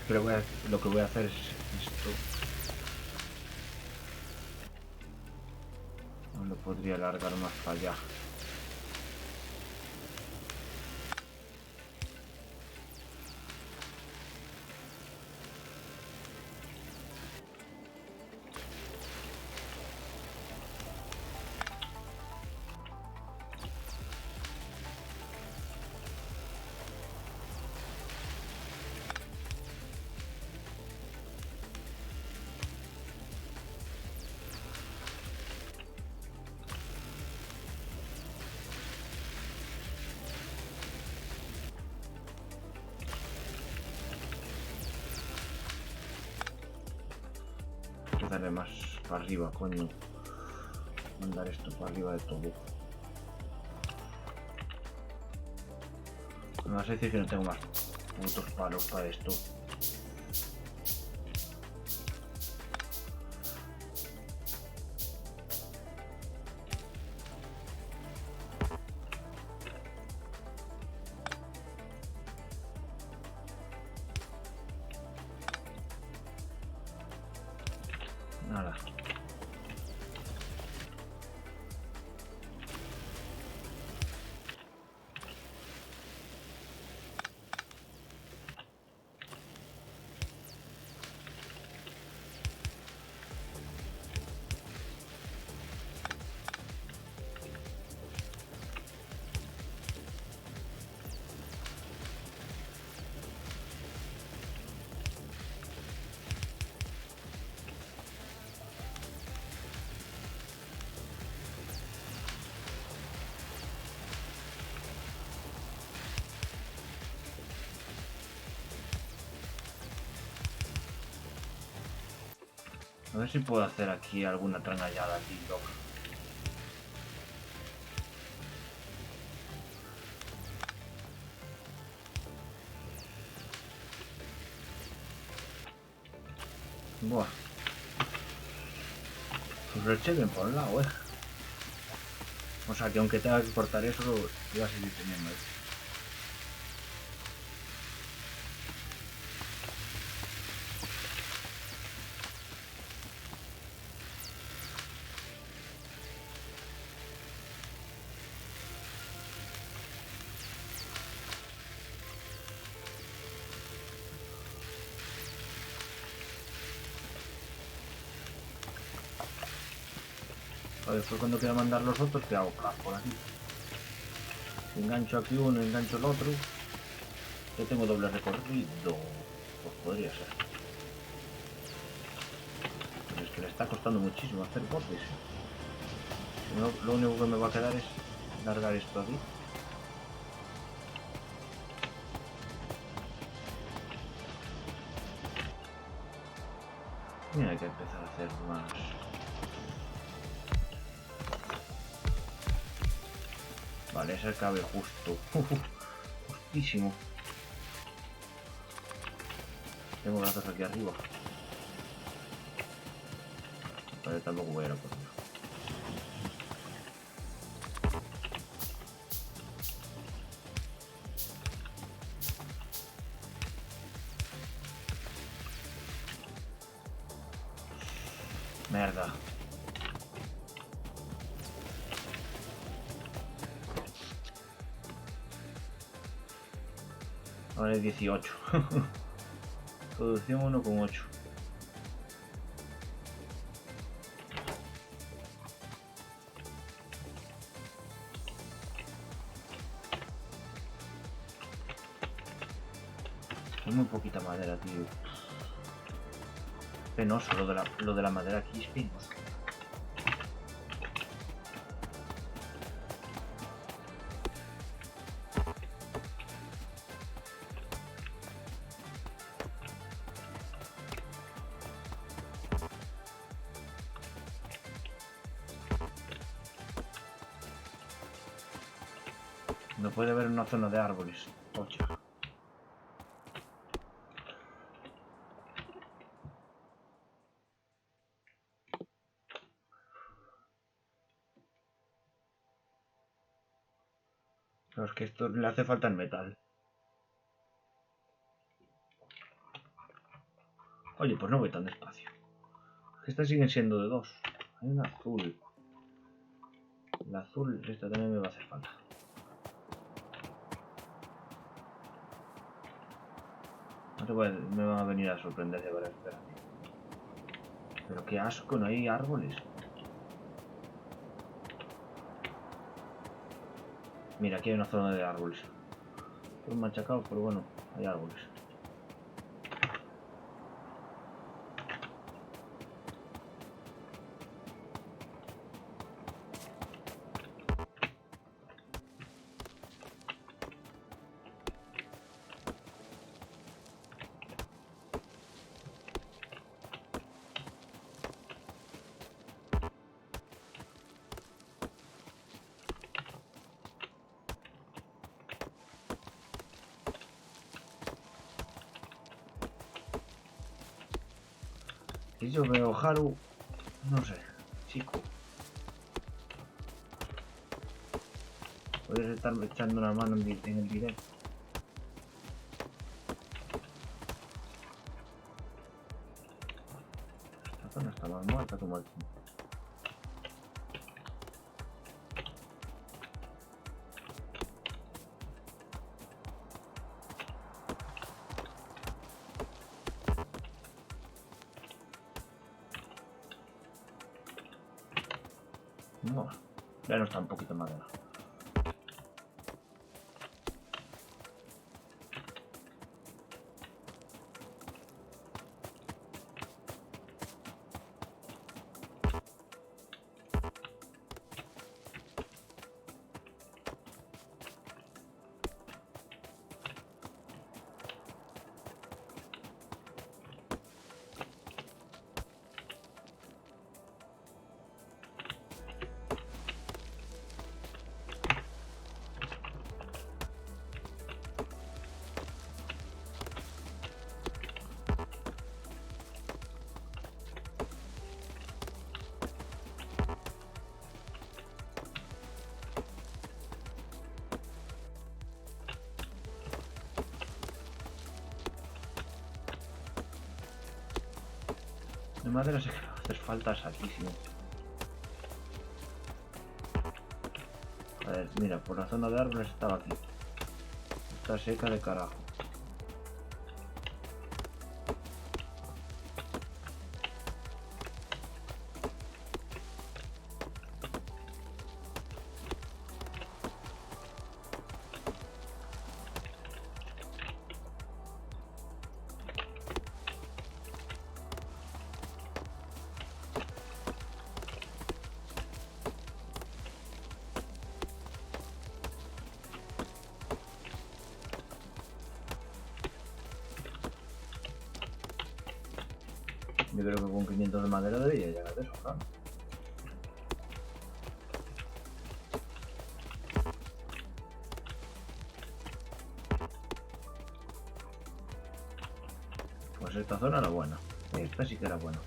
Pero lo que voy a hacer es esto. No lo podría alargar más para allá. Darle más para arriba, coño. Mandar esto para arriba de todo. Me vas a decir que no tengo más putos palos para esto. Nada. A ver si puedo hacer aquí alguna trangallada aquí, loca. Buah. Pues rechequen por un lado, O sea que aunque tenga que cortar eso, voy a seguir teniendo eso. Después cuando quiera mandar los otros, que hago clac por aquí. Si engancho aquí uno, engancho el otro. Yo tengo doble recorrido. Pues podría ser. Pero es que le está costando muchísimo hacer botes. Lo único que me va a quedar es largar esto aquí. Y hay que empezar a hacer más. Vale, ese cabe justo. Justísimo. Tengo brazos aquí arriba. Vale, tampoco voy a ir a por ello. Merda. Ahora es 18. Producción 1,8. Es muy poquita madera, tío. Penoso lo de la madera aquí, es penoso. No puede haber una zona de árboles. Ocha. Pero es que esto le hace falta el metal. Oye, pues no voy tan despacio. Estas siguen siendo de 2. Hay una azul. La azul, esta también me va a hacer falta. Me van a venir a sorprender de verdad. Pero qué asco, no hay árboles. Mira, aquí hay una zona de árboles. Son machacados, pero bueno, hay árboles. Si yo veo Haru, no sé, chico. Podrías estar echando una mano en el directo. Esta zona está más muerta como el... No, ya no está un poquito más de madera. De madera sé que va a hacer falta saquísimo. A ver, mira, por la zona de árboles estaba aquí. Está seca de carajo. Yo creo que con 500 de madera debería llegar de eso, claro. Pues esta zona era buena. Esta sí que era buena.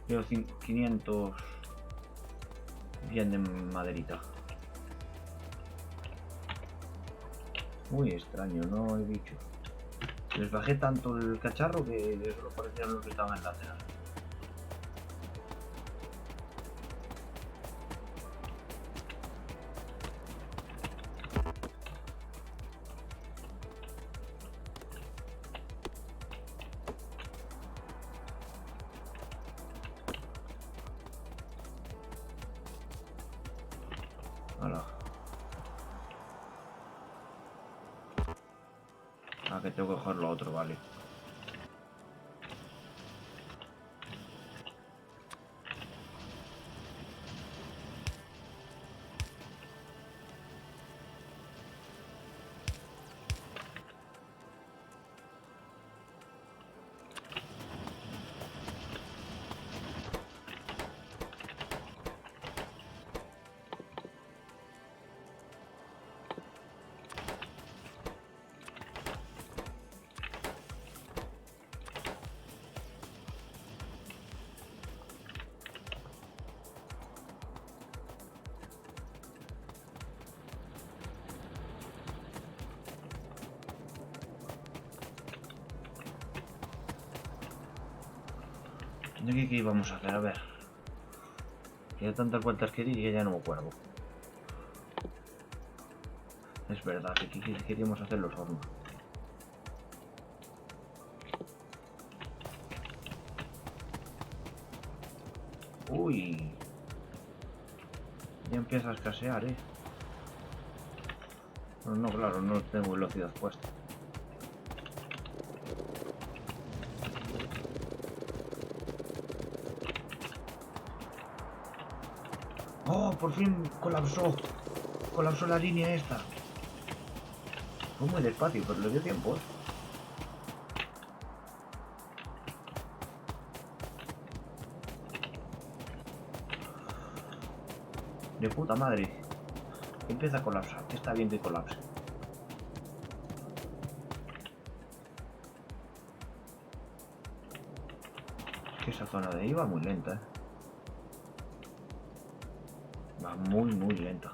Llevo 500 bien de maderita. Muy extraño, no he dicho. Les bajé tanto el cacharro que solo parecían los que estaban en lateral. Hola. Ah, que tengo que coger lo otro, vale. ¿Qué íbamos a hacer? A ver. Que ya tantas vueltas que di que ya no me acuerdo. Es verdad, que queríamos hacer los hornos. Uy. Ya empieza a escasear, No, no, claro, no tengo velocidad puesta. ¡Oh, por fin colapsó! Colapsó la línea esta. Fue muy despacio, pero le dio tiempo, De puta madre. Empieza a colapsar. Está bien que colapse. Que esa zona de ahí va muy lenta, Va muy, muy lenta.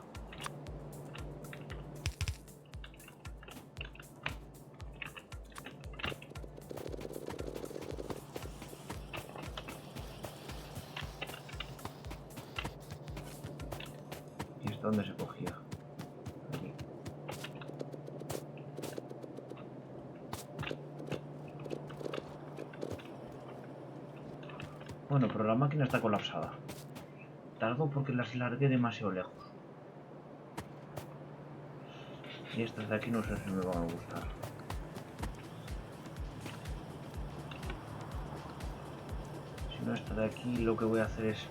¿Y esto dónde se cogía? Aquí. Bueno, pero la máquina está colapsada. Tardo porque las largué demasiado lejos. Y estas de aquí no sé si me van a gustar. Si no, esta de aquí lo que voy a hacer es...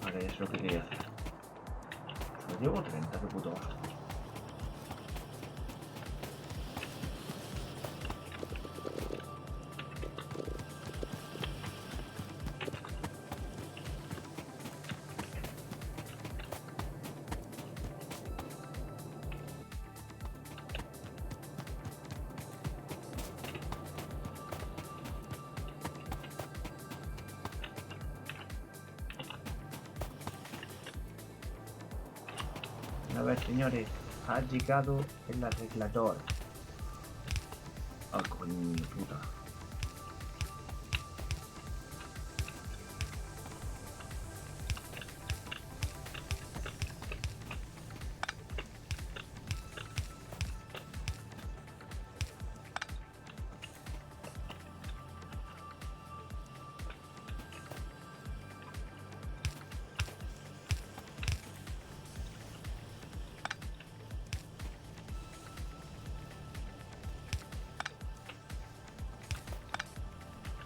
Vale, es lo que quería hacer. Pues llevo 30, qué puto asco. A ver, señores, ha llegado el arreglador. Ah, coño, puta.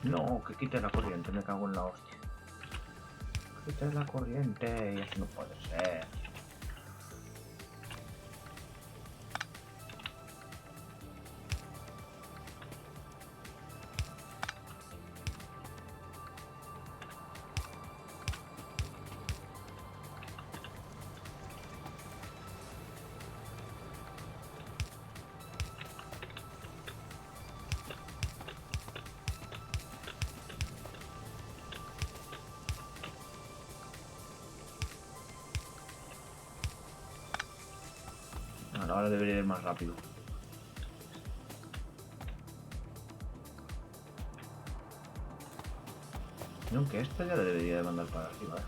No, que quite la corriente, me cago en la hostia. Quite la corriente, y eso no puede ser. ir más rápido. Y aunque esta ya debería de mandar para arriba, ¿eh?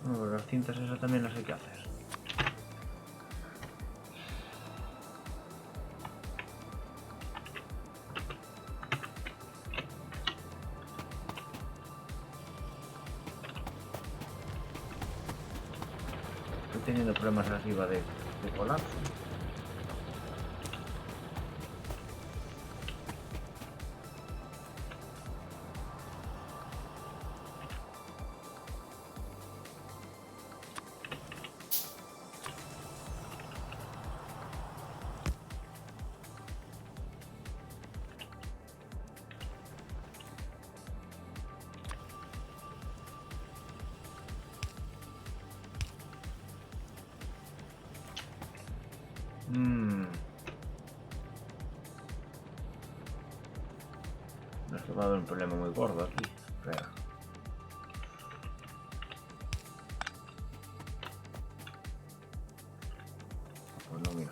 Bueno, las cintas esas también las hay que hacer. Estoy teniendo problemas arriba de colapso. No es que va a haber un problema muy gordo aquí. Espera. Pues no, mira.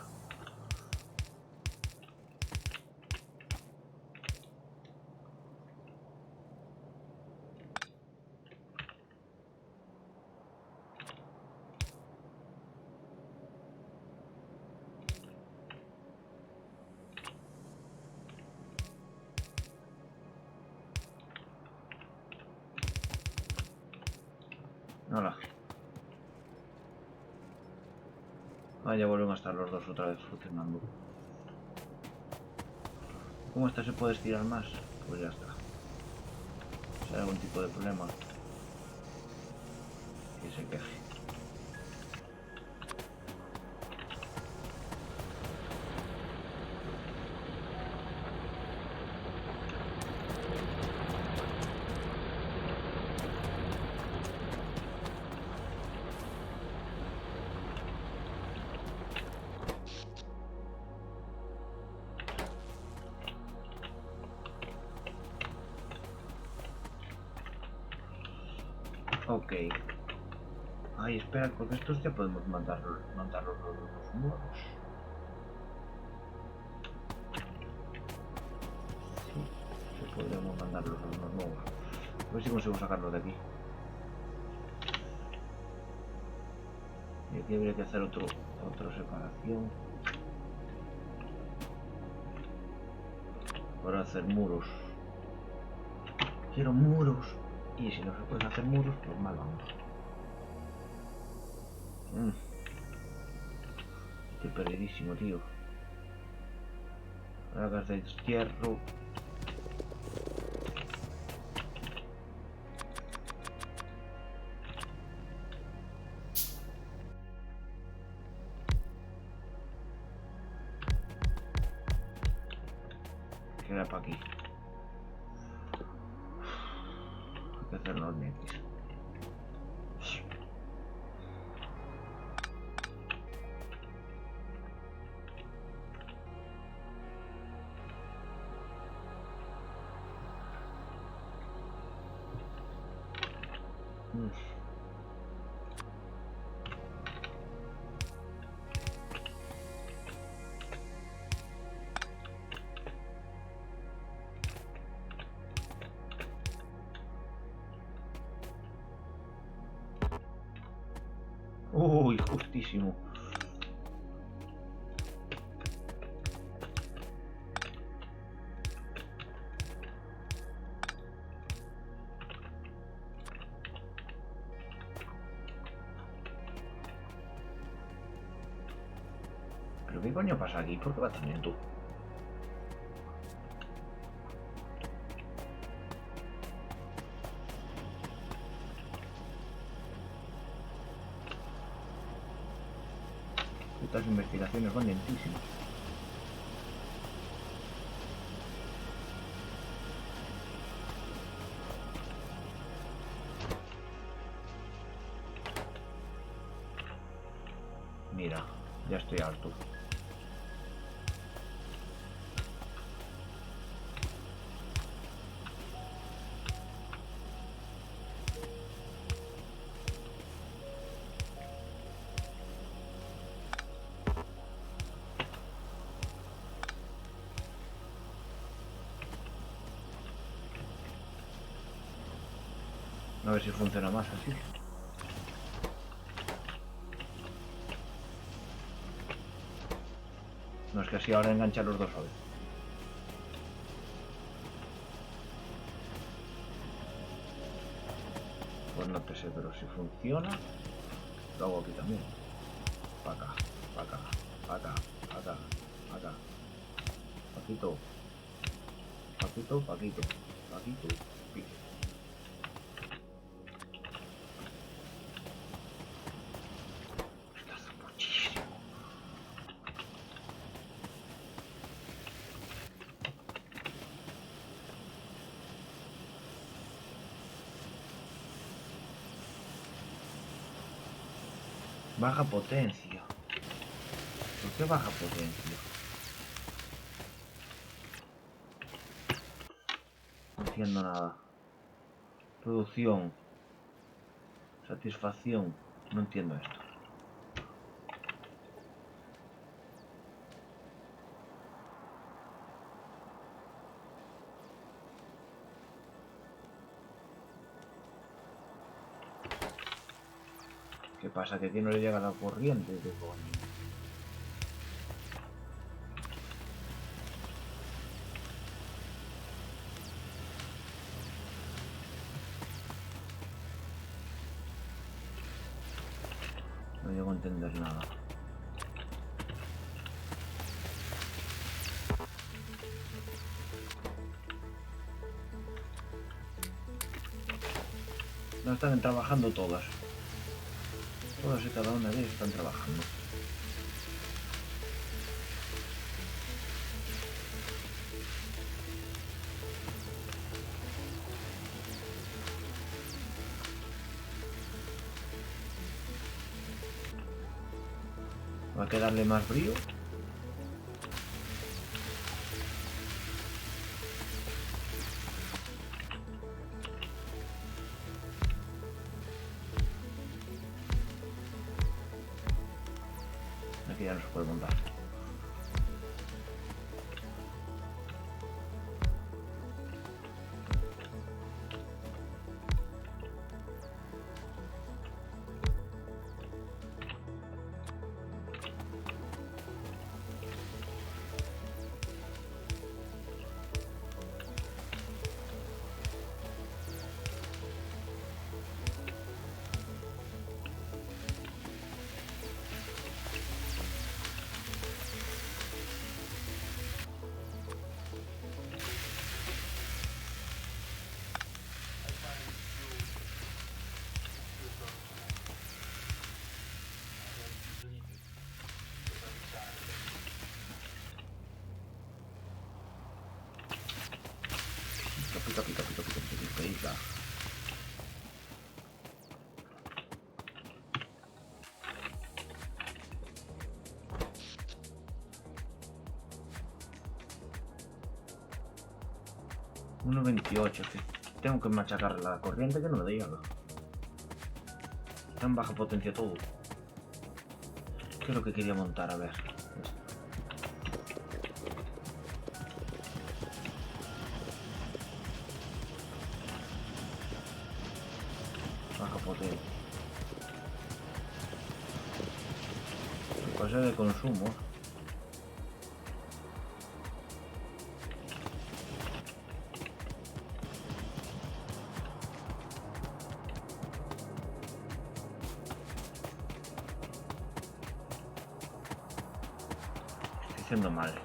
Hola. Ah, ya vuelven a estar los dos otra vez funcionando. ¿Cómo esta se puede estirar más? Pues ya está. Si hay algún tipo de problema, que se queje. Ok. Ay, espera, porque estos ya podemos mandarlos los muros. Sí, sí podríamos mandarlos los nuevos. A ver si consigo sacarlos de aquí. Y aquí habría que hacer otra separación. Para hacer muros. Quiero muros. Y si no se pueden hacer muros, pues mal vamos. Estoy perdidísimo, tío. Bragas de hierro. Que era para aquí. Hay que hacer los netis. Uy, justísimo. ¿Pero qué coño pasa aquí? ¿Por qué va tan lento? Estas investigaciones van lentísimas. Ya estoy harto. A ver si funciona más así. No es que así ahora engancha los dos a vez. Pues no te sé, pero si funciona, lo hago aquí también. Pa' acá, pa' acá, pa' acá, pa' acá, pa' acá. Paquito, paquito, paquito, paquito, pique. Estás muchísimo. Baja potencia. ¿Por qué baja potencia? No entiendo nada. Producción. Satisfacción. No entiendo esto. ¿Qué pasa? Que aquí no le llega la corriente, ¿qué coño? No llego a entender nada. No están trabajando todas. Todas y cada una de ellas están trabajando. Va a quedarle más brío. Aquí ya no se puede montar. Pica, pica, pica, pica, pica, pica, pica. Uno 28, que tengo que machacar la corriente que no me llega. Está en baja potencia todo. ¿Qué es lo que quería montar? A ver. Baja potencia. Cosa de consumo. Estoy haciendo mal.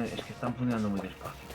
Es que están funcionando muy despacio.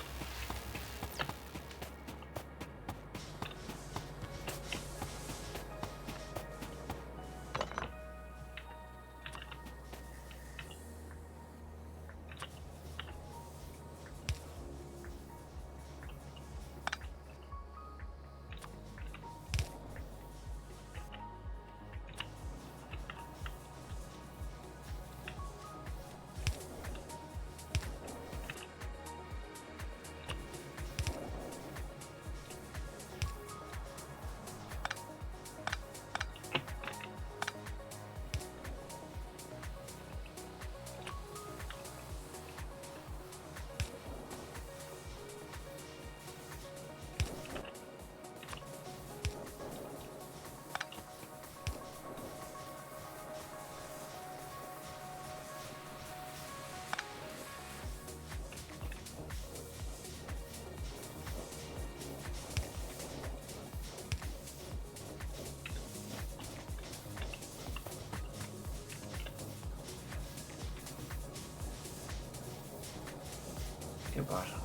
¿Qué pasa?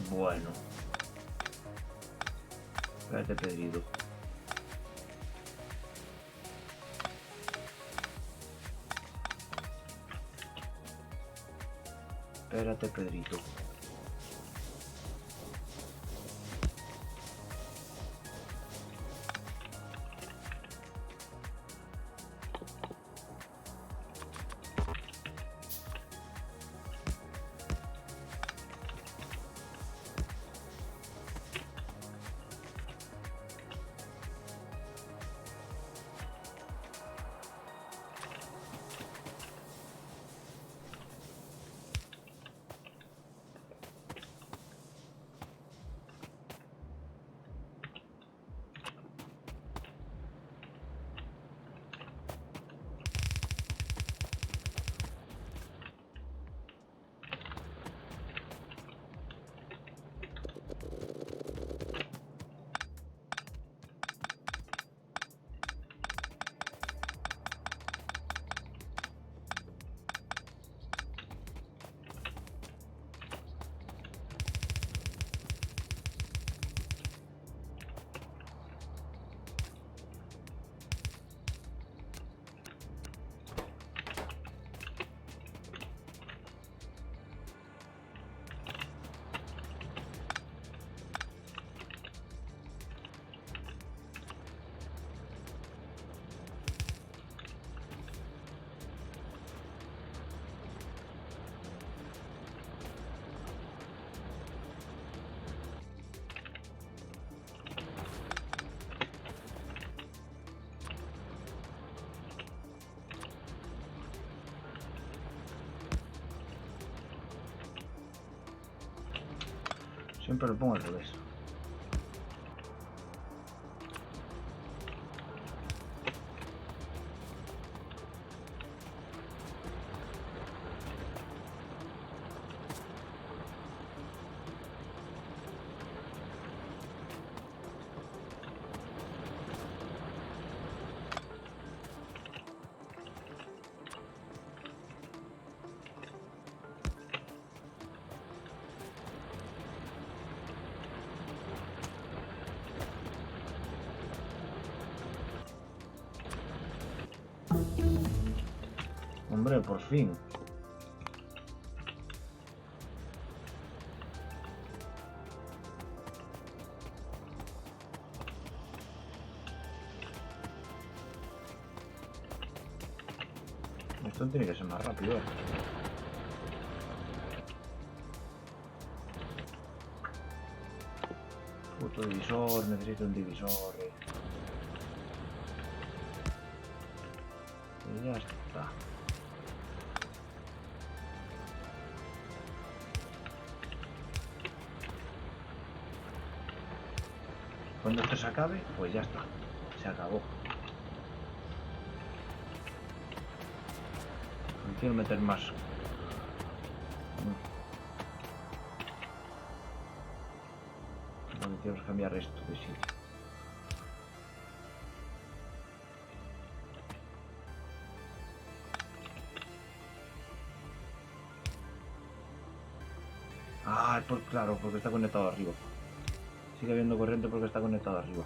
Bueno. Espérate, Pedrito. Espérate, Pedrito. Siempre lo pongo al revés. Hombre, por fin. Esto tiene que ser más rápido. Puto divisor, necesito un divisor. Y ya está. Cuando esto se acabe, pues ya está. Se acabó. No quiero meter más. Lo que quiero es cambiar esto de sitio. Ah, pues claro, porque está conectado arriba. Sigue habiendo corriente porque está conectado arriba.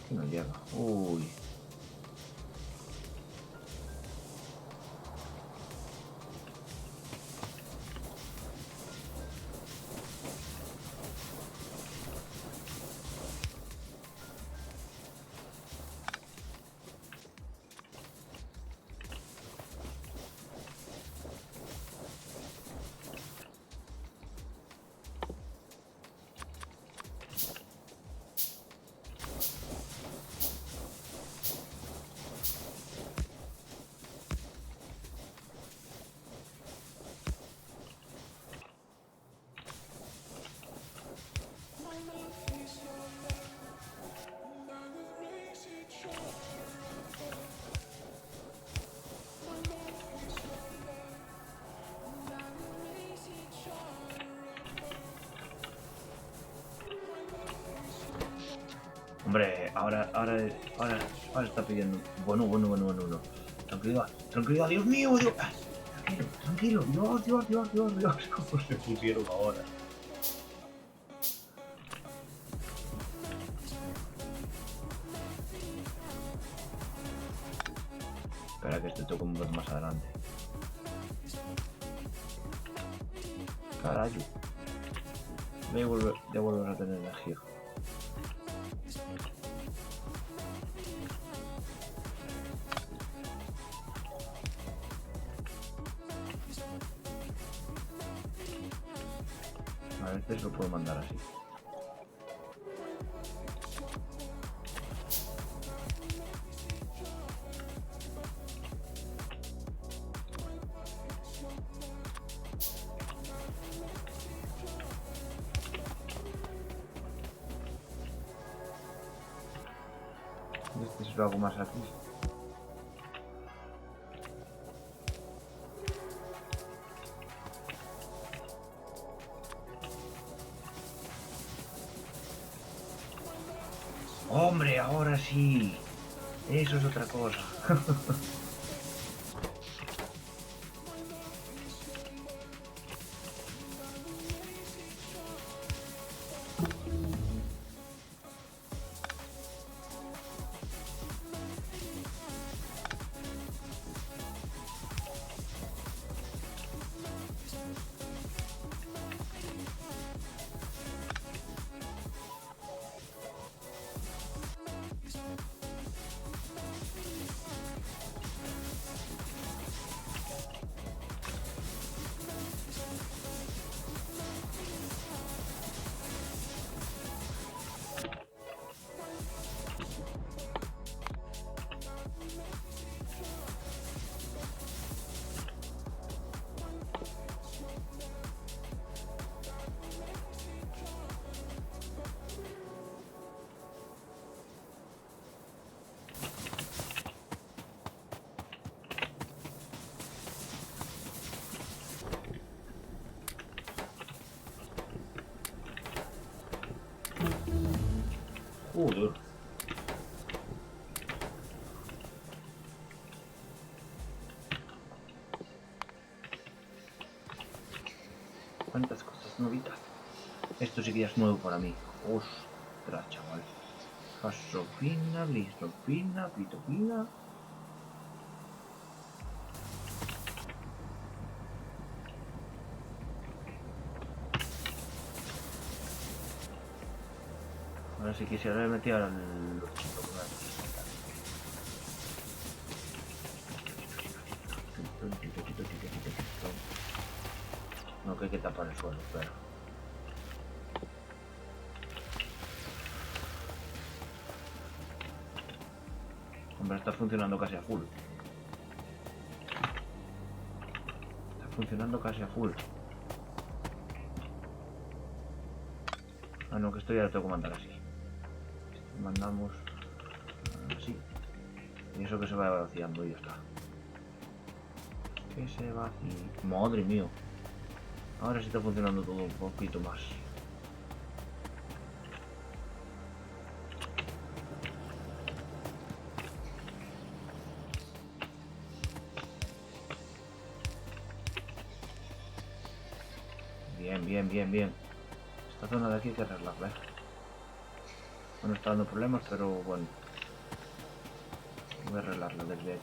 Aquí no llega. Uy. Hombre, ahora está pidiendo. Bueno. Tranquilidad, tranquilidad, Dios mío, Dios. Tranquilo, Dios. ¿Cómo se pusieron ahora? Espera que este toque un poco más adelante. Carajo. Voy a volver a tener energía. A veces lo puedo mandar así. Este si lo hago más aquí. Hombre, ahora sí. Eso es otra cosa. Joder. ¿Cuántas cosas novitas? Esto sí que ya es nuevo para mí. Ostras, chaval. Fasopina, listopina, pitopina. Ahora sí quisiera haber metido al luchito con la no, que hay que tapar el suelo, pero. Hombre, está funcionando casi a full. Está funcionando casi a full. Ah, no, que esto ya lo tengo que mandar así. Mandamos así. Y eso que se va vaciando y ya está. Que se vacíe. Madre mía. Ahora sí está funcionando todo un poquito más. Bien, bien, bien, bien. Esta zona de aquí hay que arreglarla, ¿eh? Bueno, está dando problemas, pero bueno. Voy a arreglarla desde aquí.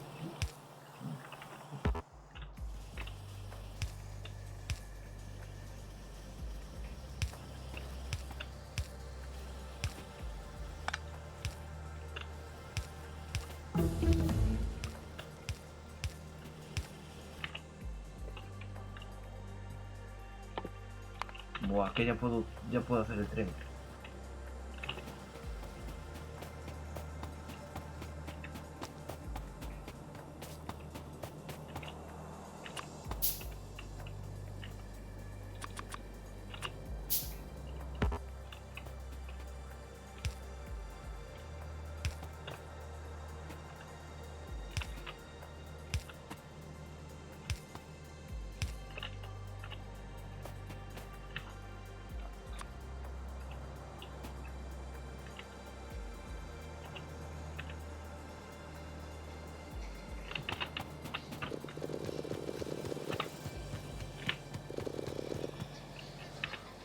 Buah, que ya puedo hacer el tren.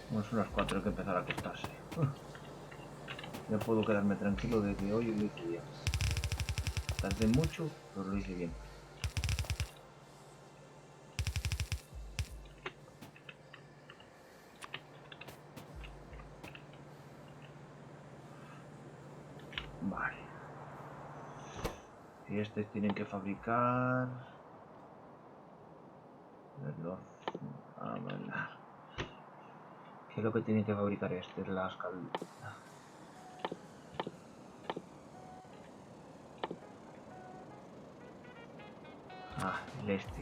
Bueno, son las 4, hay que empezar a acostarse. Ya puedo quedarme tranquilo de que hoy lo hice bien. Tardé mucho, pero lo hice bien. Vale. Y estos tienen que fabricar... ¿Qué es lo que tienen que fabricar este? Las el este.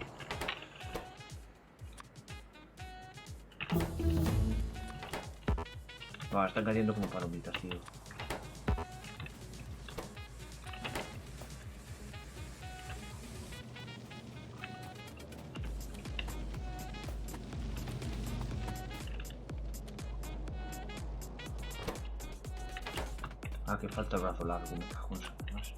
Están cayendo como palomitas, tío. Que falta el brazo largo, me cago en Satanás.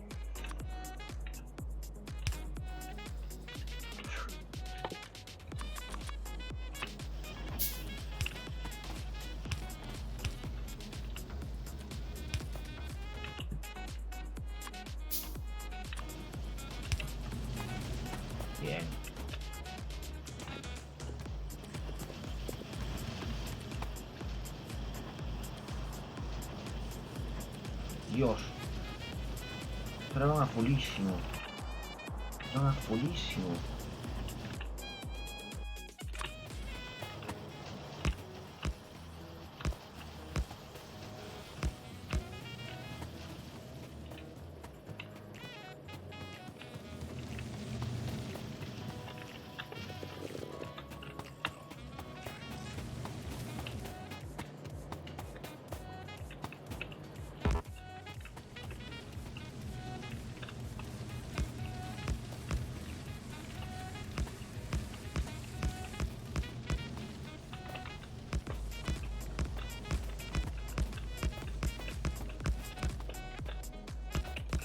Bien. Dios. Pero van a fulísimo. Van a fulísimo.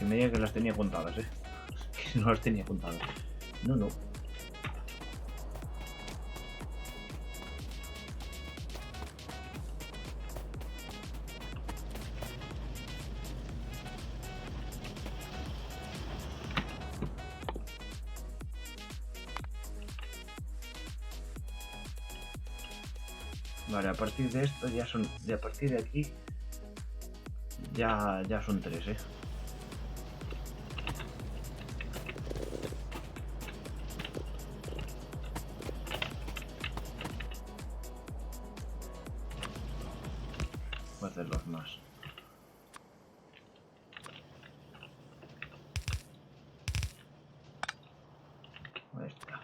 Que me diga que las tenía contadas, Que no las tenía contadas. No, no. Vale, a partir de esto ya son... De a partir de aquí... Ya son 3, Voy a hacer los más. Ahí está.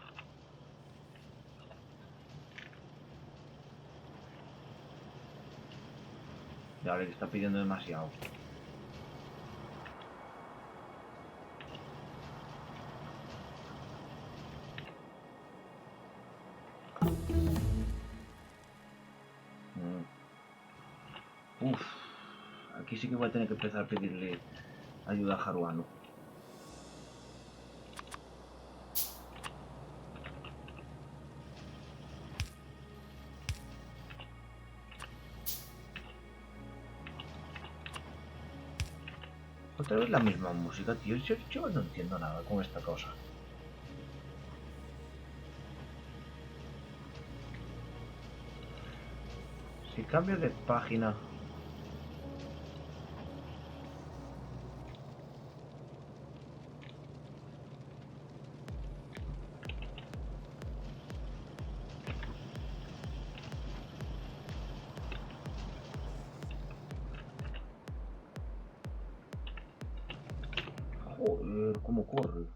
Ya le está pidiendo demasiado. aquí sí que voy a tener que empezar a pedirle ayuda a Haruano. Otra vez la misma música, tío. Yo no entiendo nada con esta cosa. Si cambio de página... Joder, cómo corre.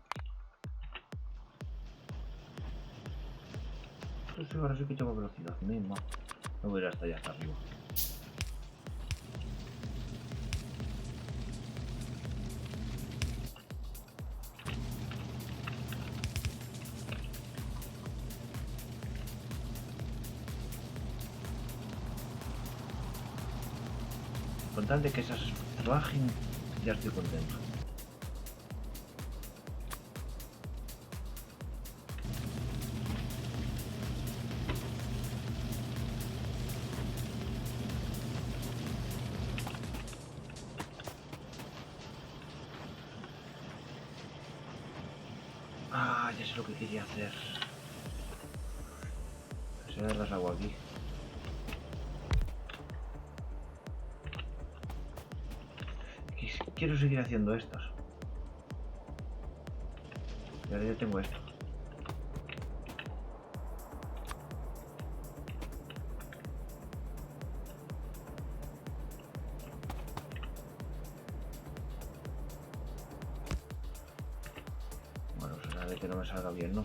Entonces ahora sí que tengo velocidad misma. No voy a ir hasta allá, hasta arriba. Con tal de que esas bajen, ya estoy contento. Ah, ya sé lo que quería hacer. Se da las agua aquí. Quiero seguir haciendo estas. Y ahora ya tengo esto. Bueno, será de que no me salga bien, ¿no?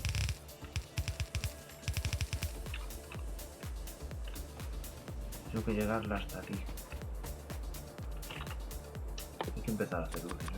Tengo que llegarla hasta aquí. Hay que empezar a hacer luces, ¿eh?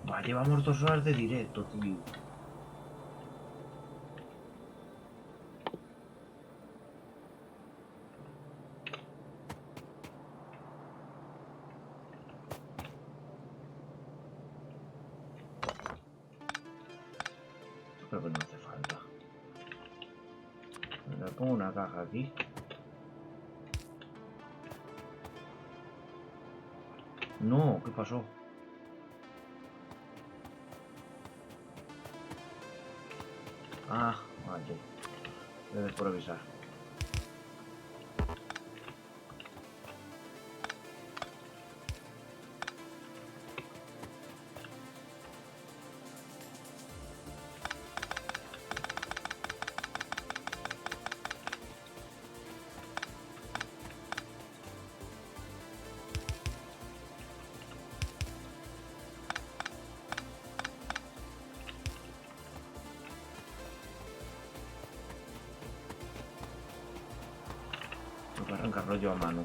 Bah, llevamos 2 horas de directo, tío. Creo que no hace falta. Le pongo una caja aquí. No, ¿qué pasó? Ah, vale. Debes por avisar. Tengo que arrancarlo yo a mano.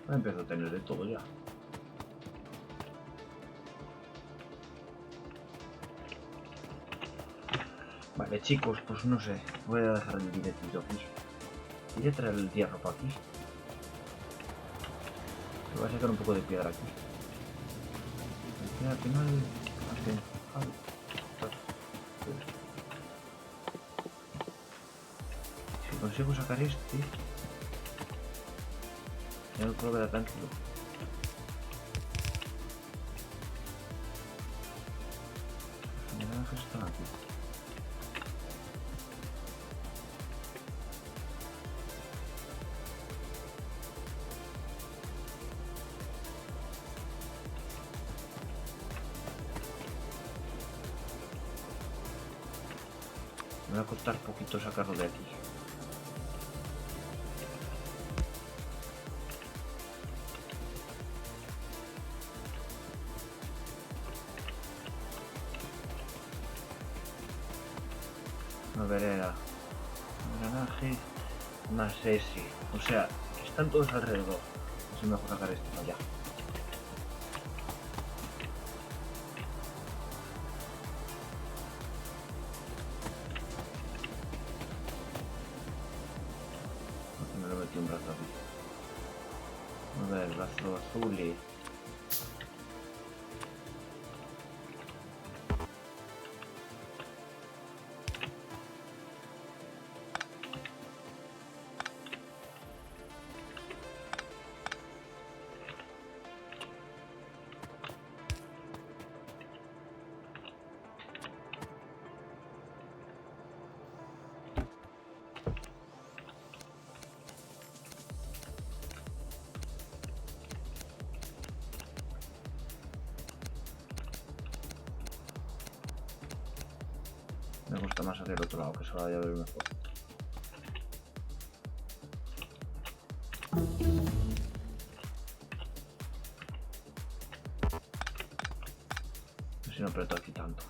Empiezo a tener de todo ya. Vale, chicos, pues no sé. Voy a dejar el directito aquí. Voy a traer el hierro para aquí. Me voy a sacar un poco de piedra aquí. Al final... Si consigo sacar este... ya me puedo quedar tranquilo. Los naranjas están aquí. Me va a costar poquito sacarlo de aquí. A ver, era engranaje más ese. O sea, están todos alrededor. Es mejor sacar esto ya. Me lo metí un brazo aquí. A ver, brazo azul y... Me gusta más hacia el otro lado, que se vaya a ver mejor. Si no aprieto aquí tanto.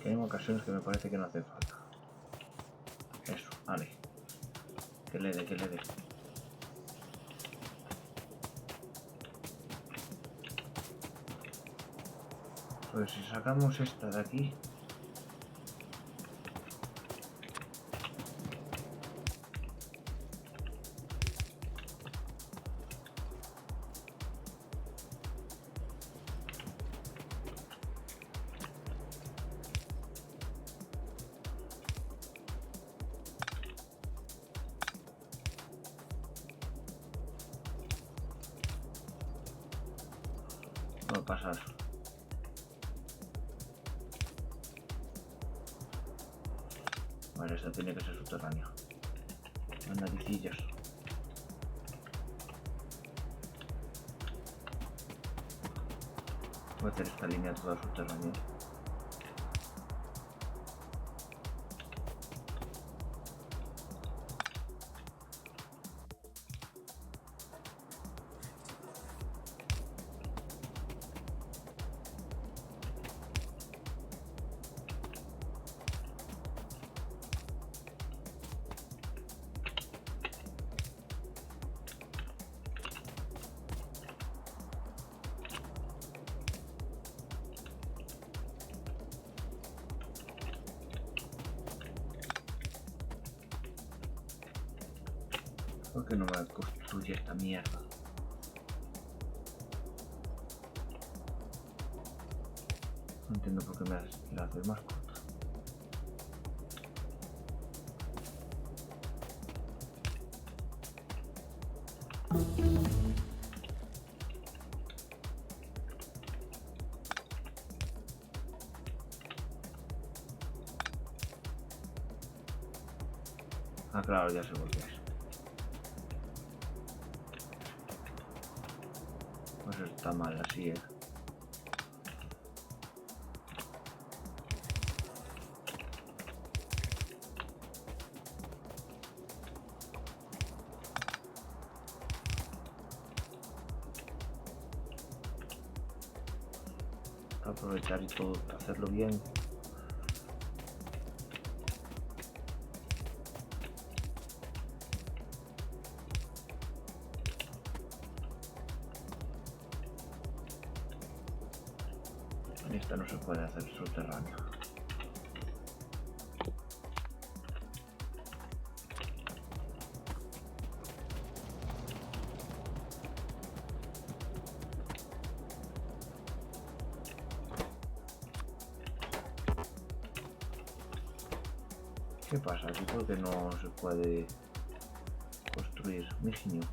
Hay ocasiones que me parece que no hace falta. Eso, vale. Que le dé, que le dé. Pues si sacamos esta de aquí... No va a pasar. Vale, esta tiene que ser subterránea. Las naricillas. Voy a hacer esta línea toda subterránea. ¿Por qué no me construye esta mierda? No entiendo por qué me la haces más corta. Ah, claro, ya sé por qué es. Pues está mal así, Aprovechar y todo, hacerlo bien. Esta no se puede hacer subterránea. ¿Qué pasa? Aquí creo que no se puede construir, Miginio.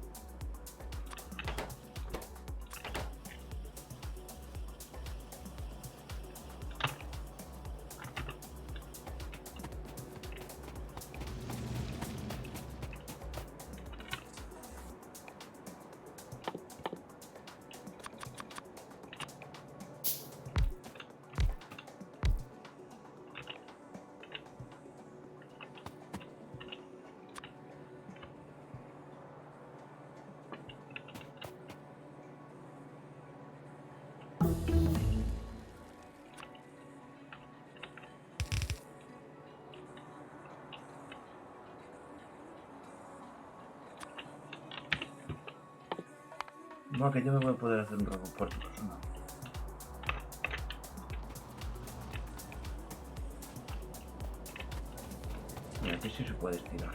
No, que yo me voy a poder hacer un aeropuerto personal. Mira, aquí sí se puede estirar.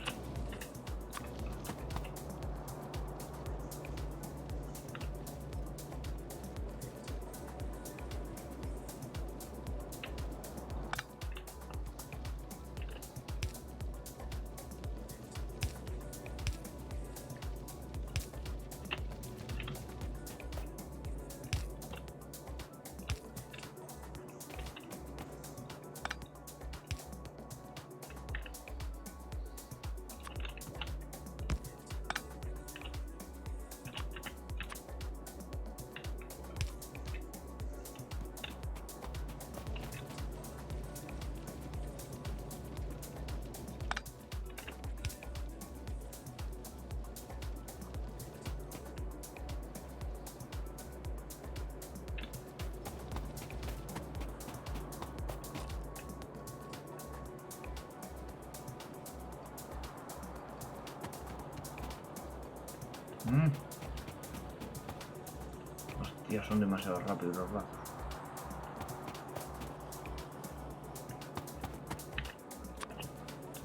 Hostia, son demasiado rápidos los brazos.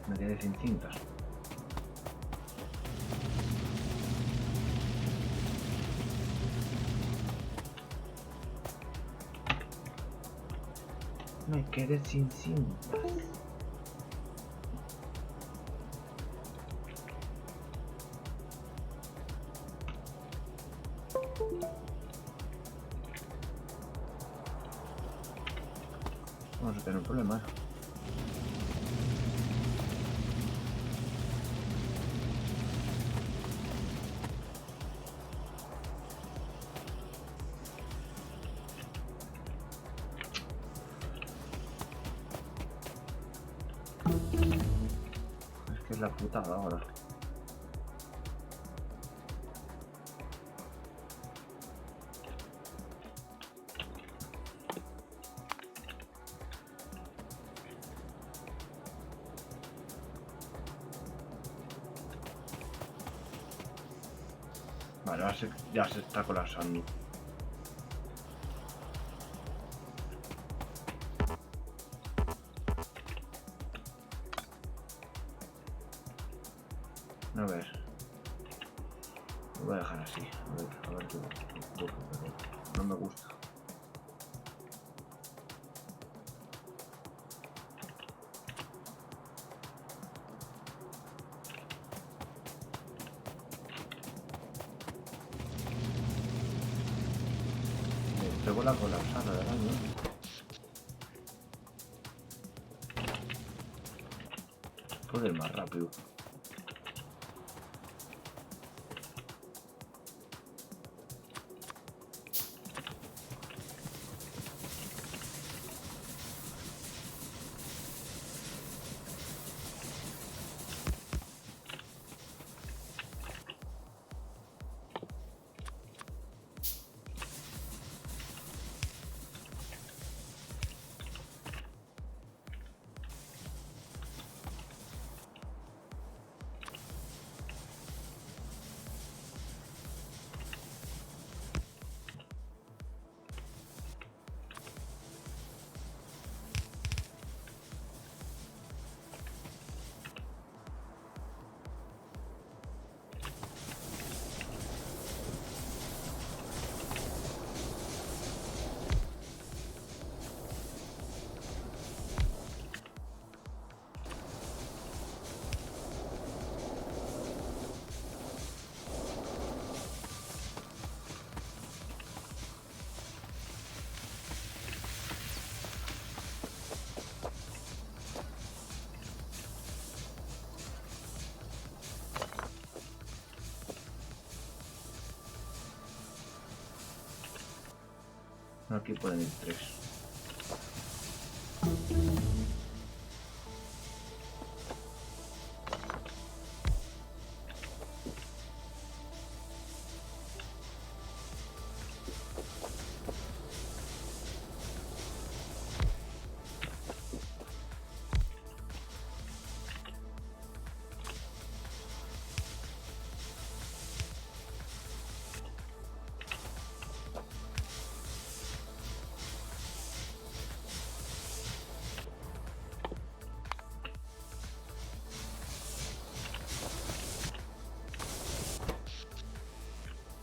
Me quedé sin cintas. Me quedé sin cintas. Vamos a tener un problema. Es que es la putada ahora. Vale, ya se está colapsando. A ver. Lo voy a dejar así. A ver qué ocurre, pero no me gusta. Tengo la colapsada del año. Puedo ir más rápido. Aquí pueden ir 3.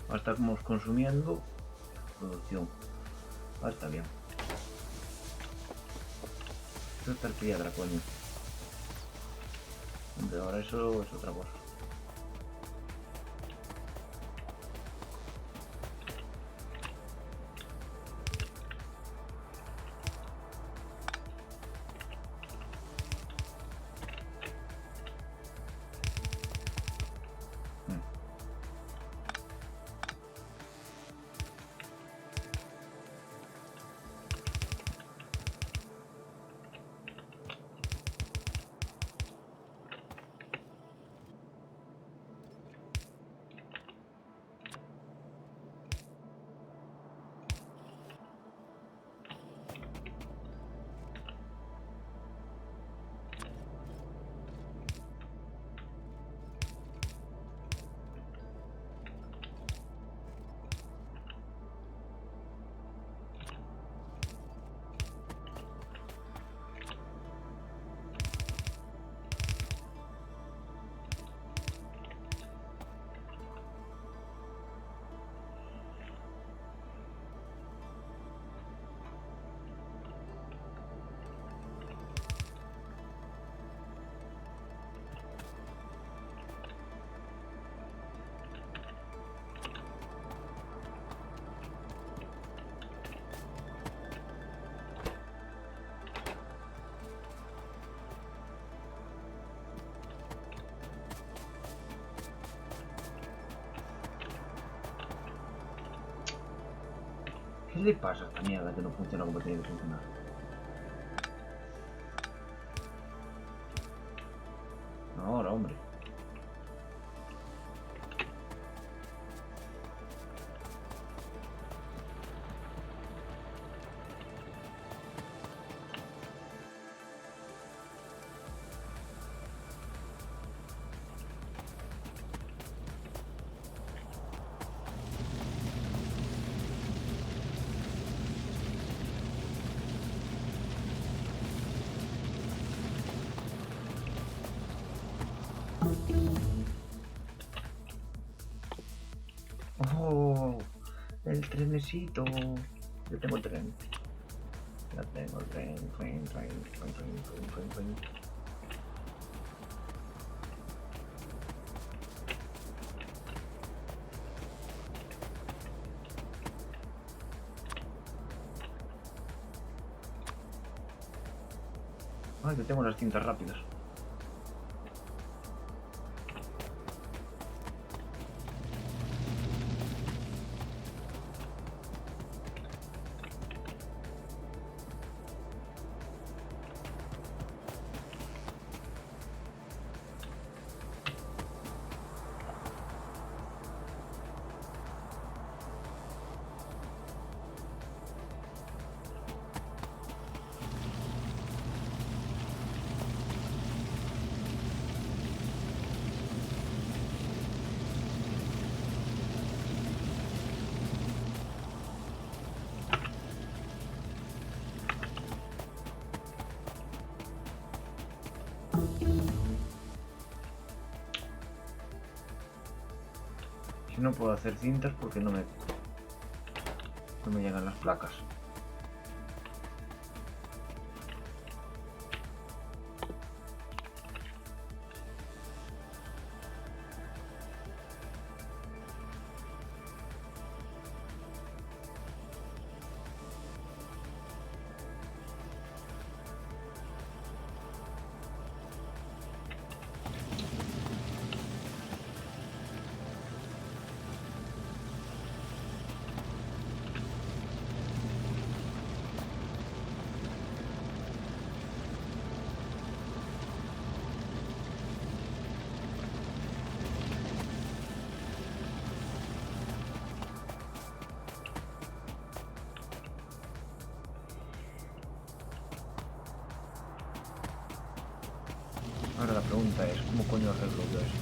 Ahora estamos consumiendo producción. Ahora está bien. Esto está el piedra, coño. Hombre, ahora eso es otra cosa. ¿Qué le pasa a esta mierda que no funciona como tiene que funcionar? Ahora, hombre. Oh, el trenecito. Yo tengo el tren. Ya tengo el tren. Ay, que tengo las cintas rápidas. No puedo hacer cintas porque no me llegan las placas. Ahora la pregunta es, ¿cómo coño arreglo yo esto?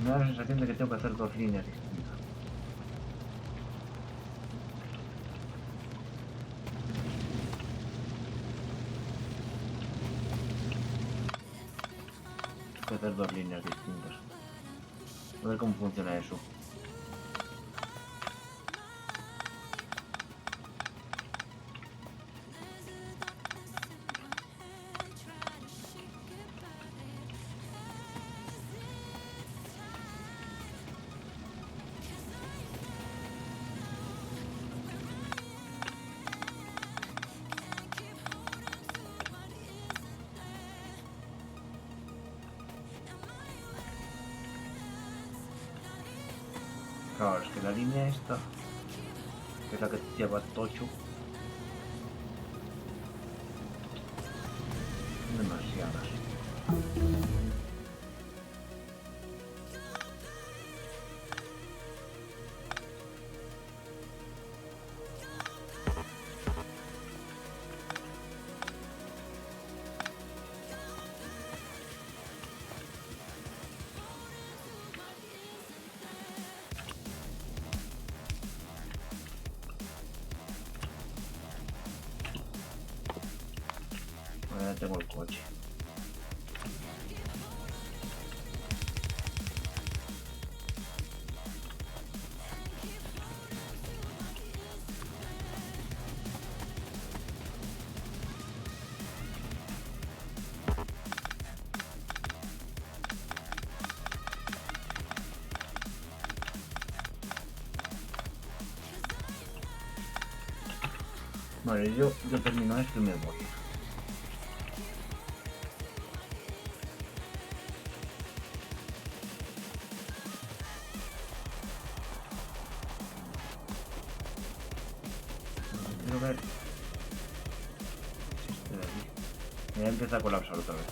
Me da la sensación de que tengo que hacer dos líneas distintas. Tengo que hacer dos líneas distintas. A ver cómo funciona eso. Claro, es que la línea esta, que es la que lleva tocho, son demasiadas. Ahora tengo el coche. Vale, yo termino esto y me voy. Quiero ver si este de aquí. Ya empieza a colapsar otra vez.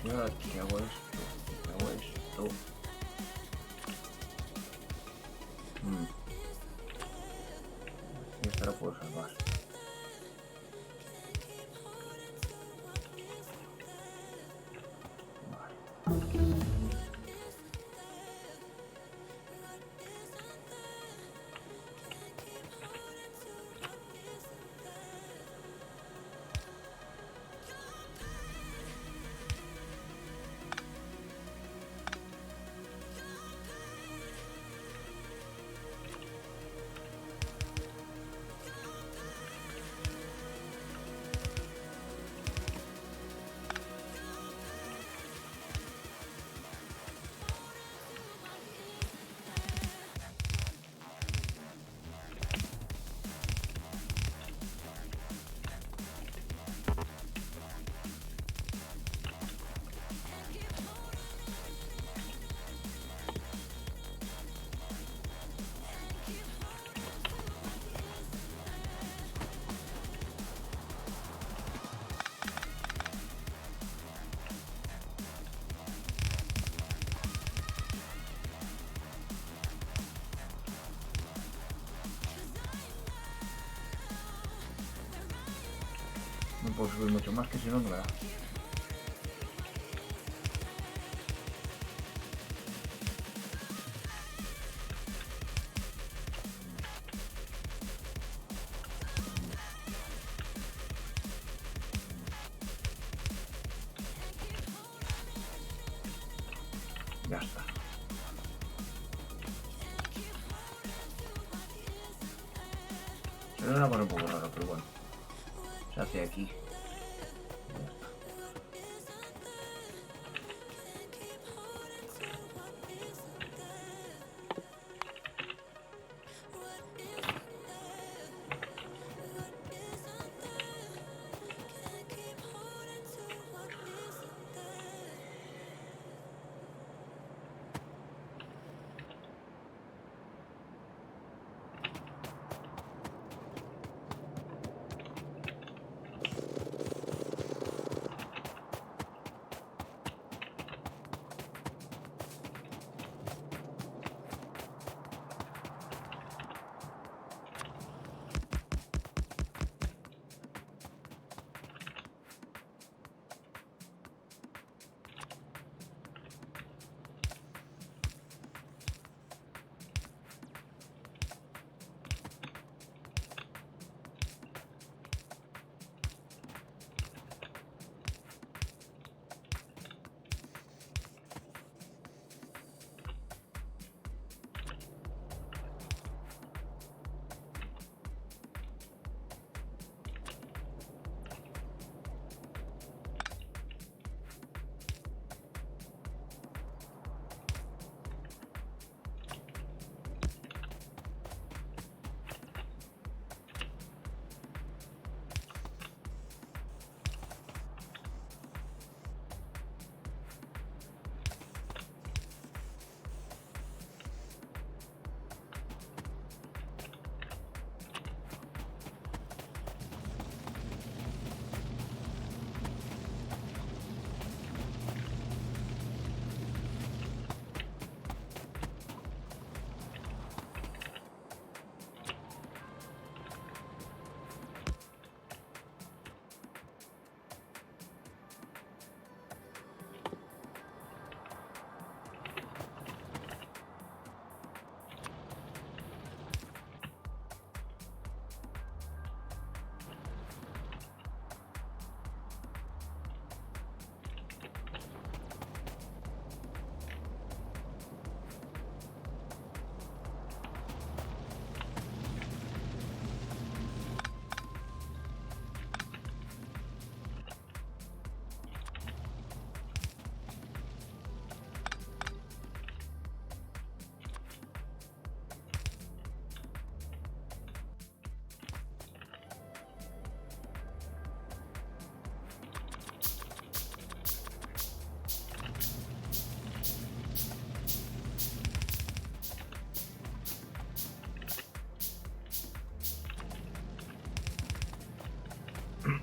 Si ahora que hago esto, y esta la puedo salvar. No puedo subir mucho más, que si no me da. Ya está. Se ve una cosa un poco raro, pero bueno. Se hace aquí.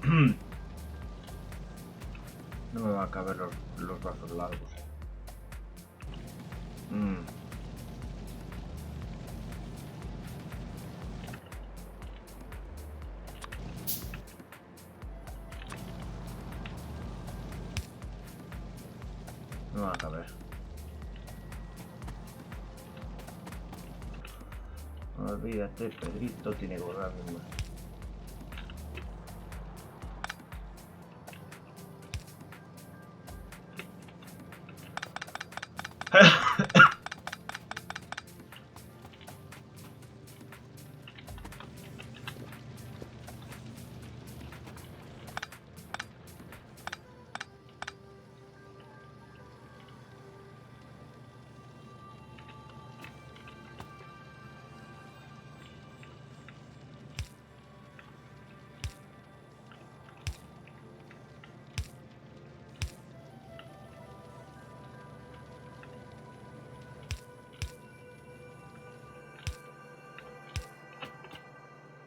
No me va a caber los brazos largos. No me va a caber. No olvídate, Pedrito tiene que borrar mismo.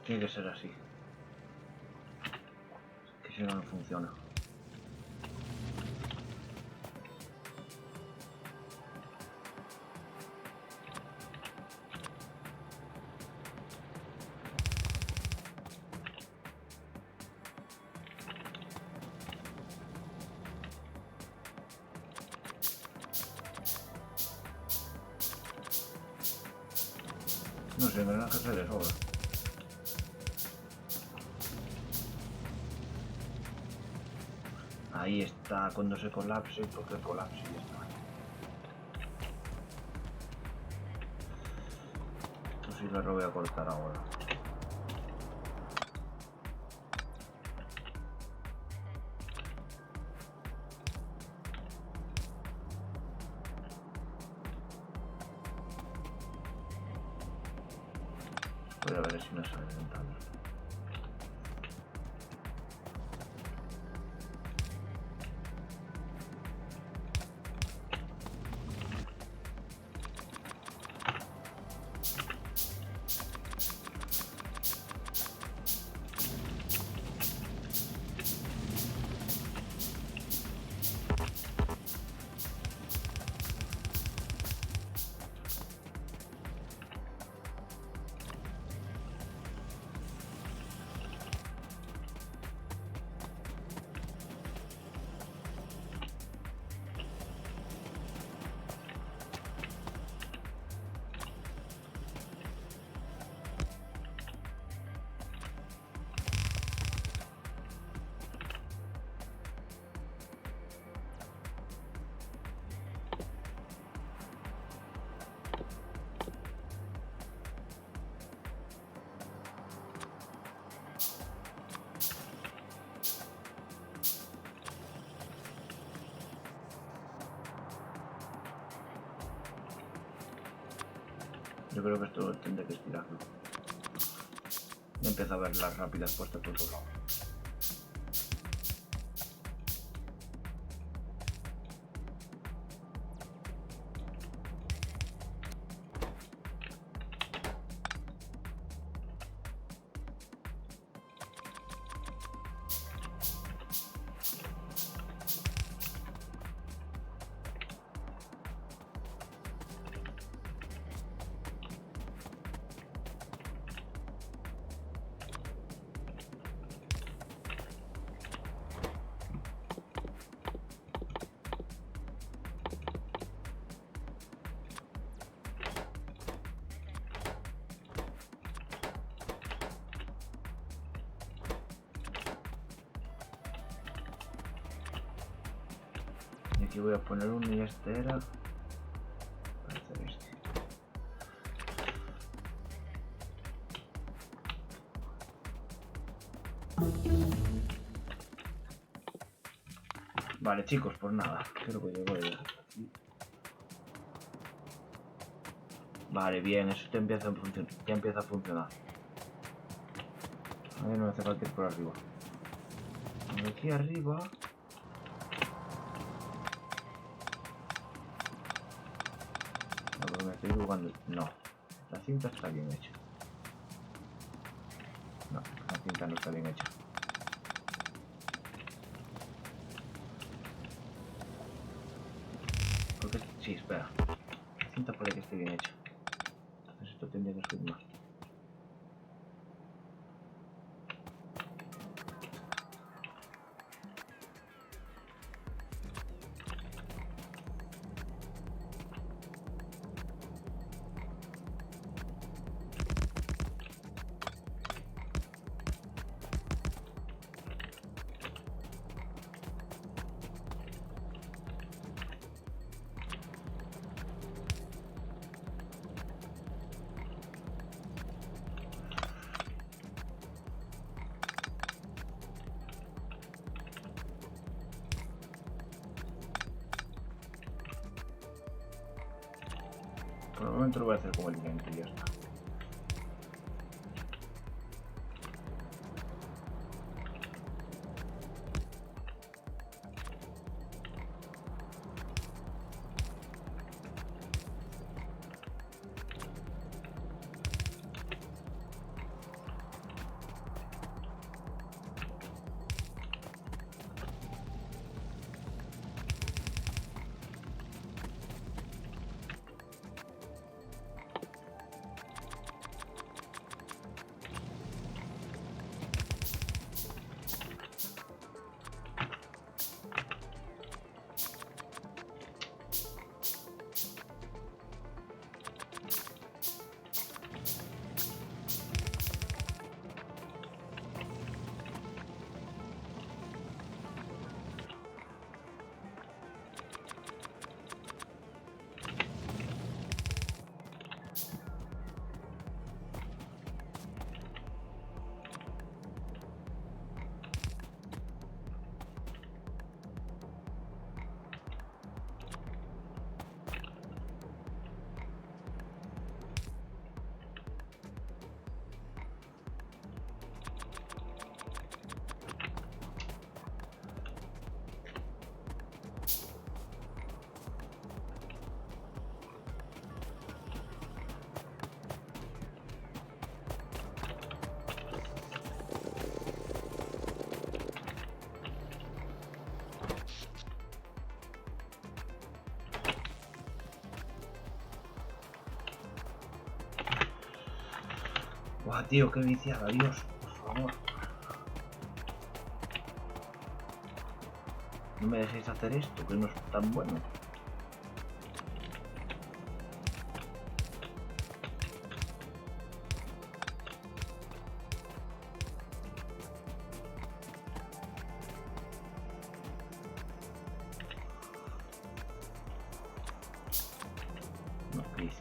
Tiene que ser así. Que si no, no funciona. No sé, me van a hacer de sobra. Ahí está, cuando se colapse, porque colapse y ya está. Esto sí lo voy a cortar ahora. Voy a ver si me sale rentable. Yo creo que esto tendré que estirarlo. Ya empiezo a ver las rápidas puestas por todos lados. Y aquí voy a poner uno y este era para hacer este. Vale, chicos, pues nada, creo que llego ya. Vale, bien, eso ya empieza a funcionar. A ver, no me hace falta ir por arriba. Aquí arriba. No, pero me estoy jugando. No, la cinta está bien hecha. No, la cinta no está bien hecha. Sí, espera. La cinta puede que esté bien hecho. Entonces esto tendría que subir más. Por el momento lo voy a hacer como el viento y ya está. Buah, tío, qué viciada, Dios, por favor. No me dejéis hacer esto, que no es tan bueno. No, ¿qué hice?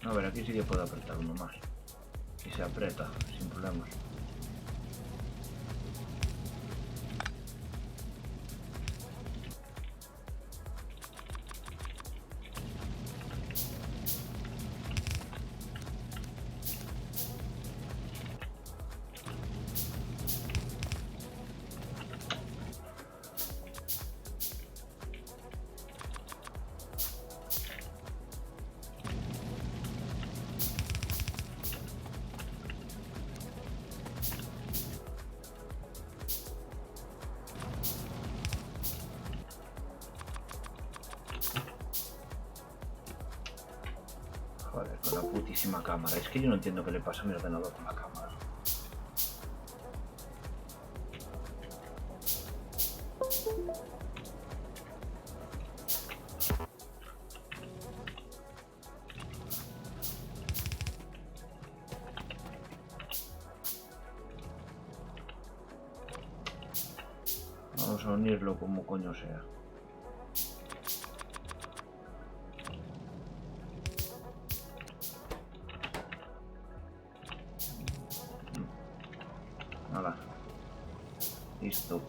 A ver, aquí sí que puedo apretar uno más. Y se aprieta sin problemas. putísima cámara. Es que yo no entiendo qué le pasa a mi ordenador con la cámara. Vamos a unirlo como coño sea. Nada. Listo.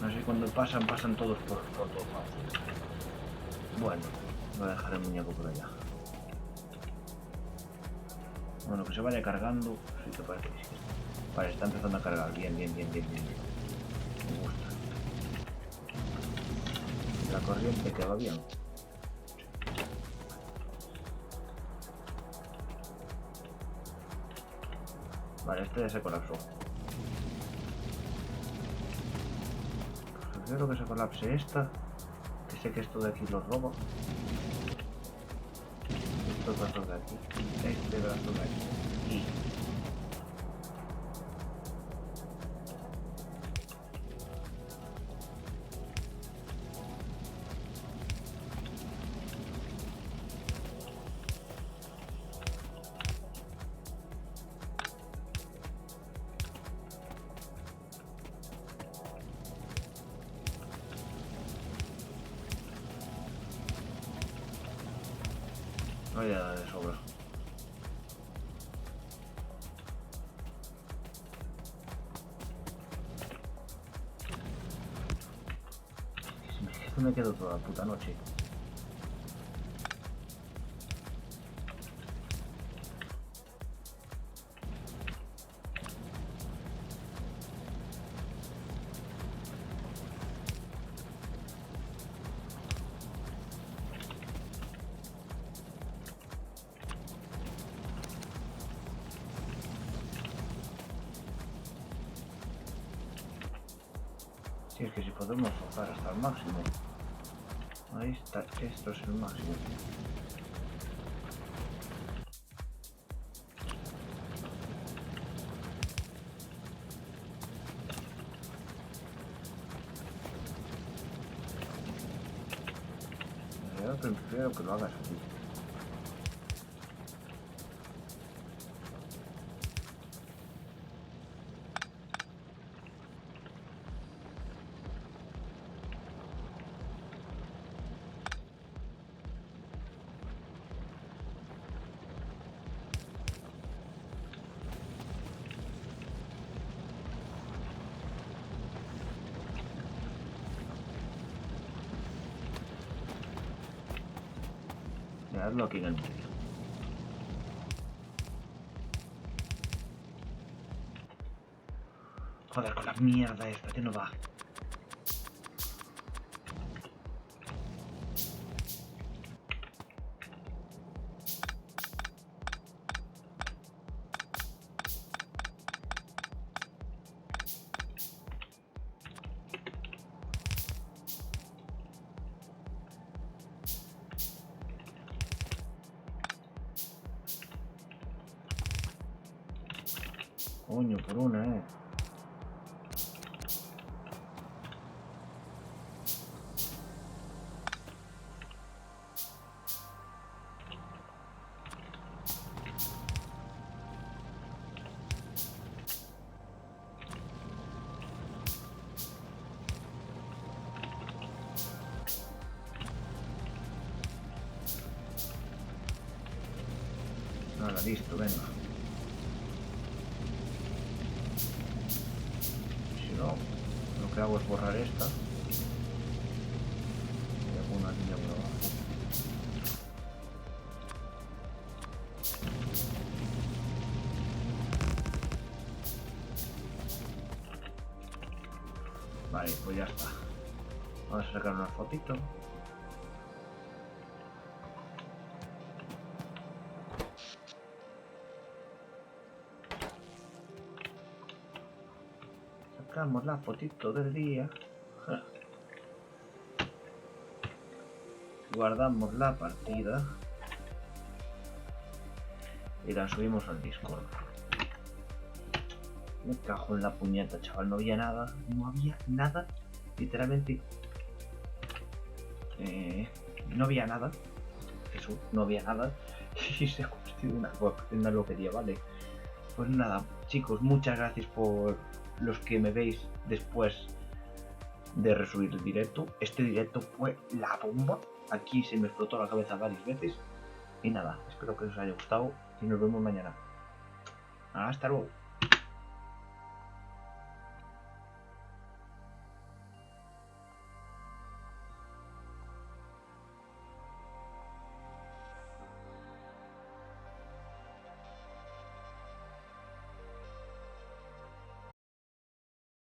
Así cuando pasan todos por todo fácil. Bueno, voy a dejar el muñeco por allá. Bueno, que se vaya cargando. Sí, que parece que sí. Vale, está empezando a cargar. Bien. Me gusta. La corriente que va bien. Vale, este ya se colapsó. Prefiero que se colapse esta, que sé que esto de aquí lo roba. Estos brazos de aquí, este brazo de aquí. Vaya de sobra. Si me quedo toda la puta noche. Si es que si podemos forzar hasta el máximo. Ahí está, esto es el máximo. Yo prefiero que lo hagas aquí. Hazlo aquí en el medio. Joder, con la mierda esta que no va. Coño, por una, Nada, listo, venga. Si no, lo que hago es borrar esta. Y hago una línea por abajo. Vale, pues ya está. Vamos a sacar una fotito. Sacamos la fotito del día. Guardamos la partida. Y la subimos al Discord. Me cago en la puñeta, chaval. No había nada. No había nada. Literalmente. No había nada. Eso, no había nada. Y se ha convertido en una loquería, ¿vale? Pues nada, chicos, muchas gracias por los que me veis después de resubir el directo. Este directo fue la bomba. Aquí se me explotó la cabeza varias veces. Y nada, espero que os haya gustado y nos vemos mañana. Hasta luego.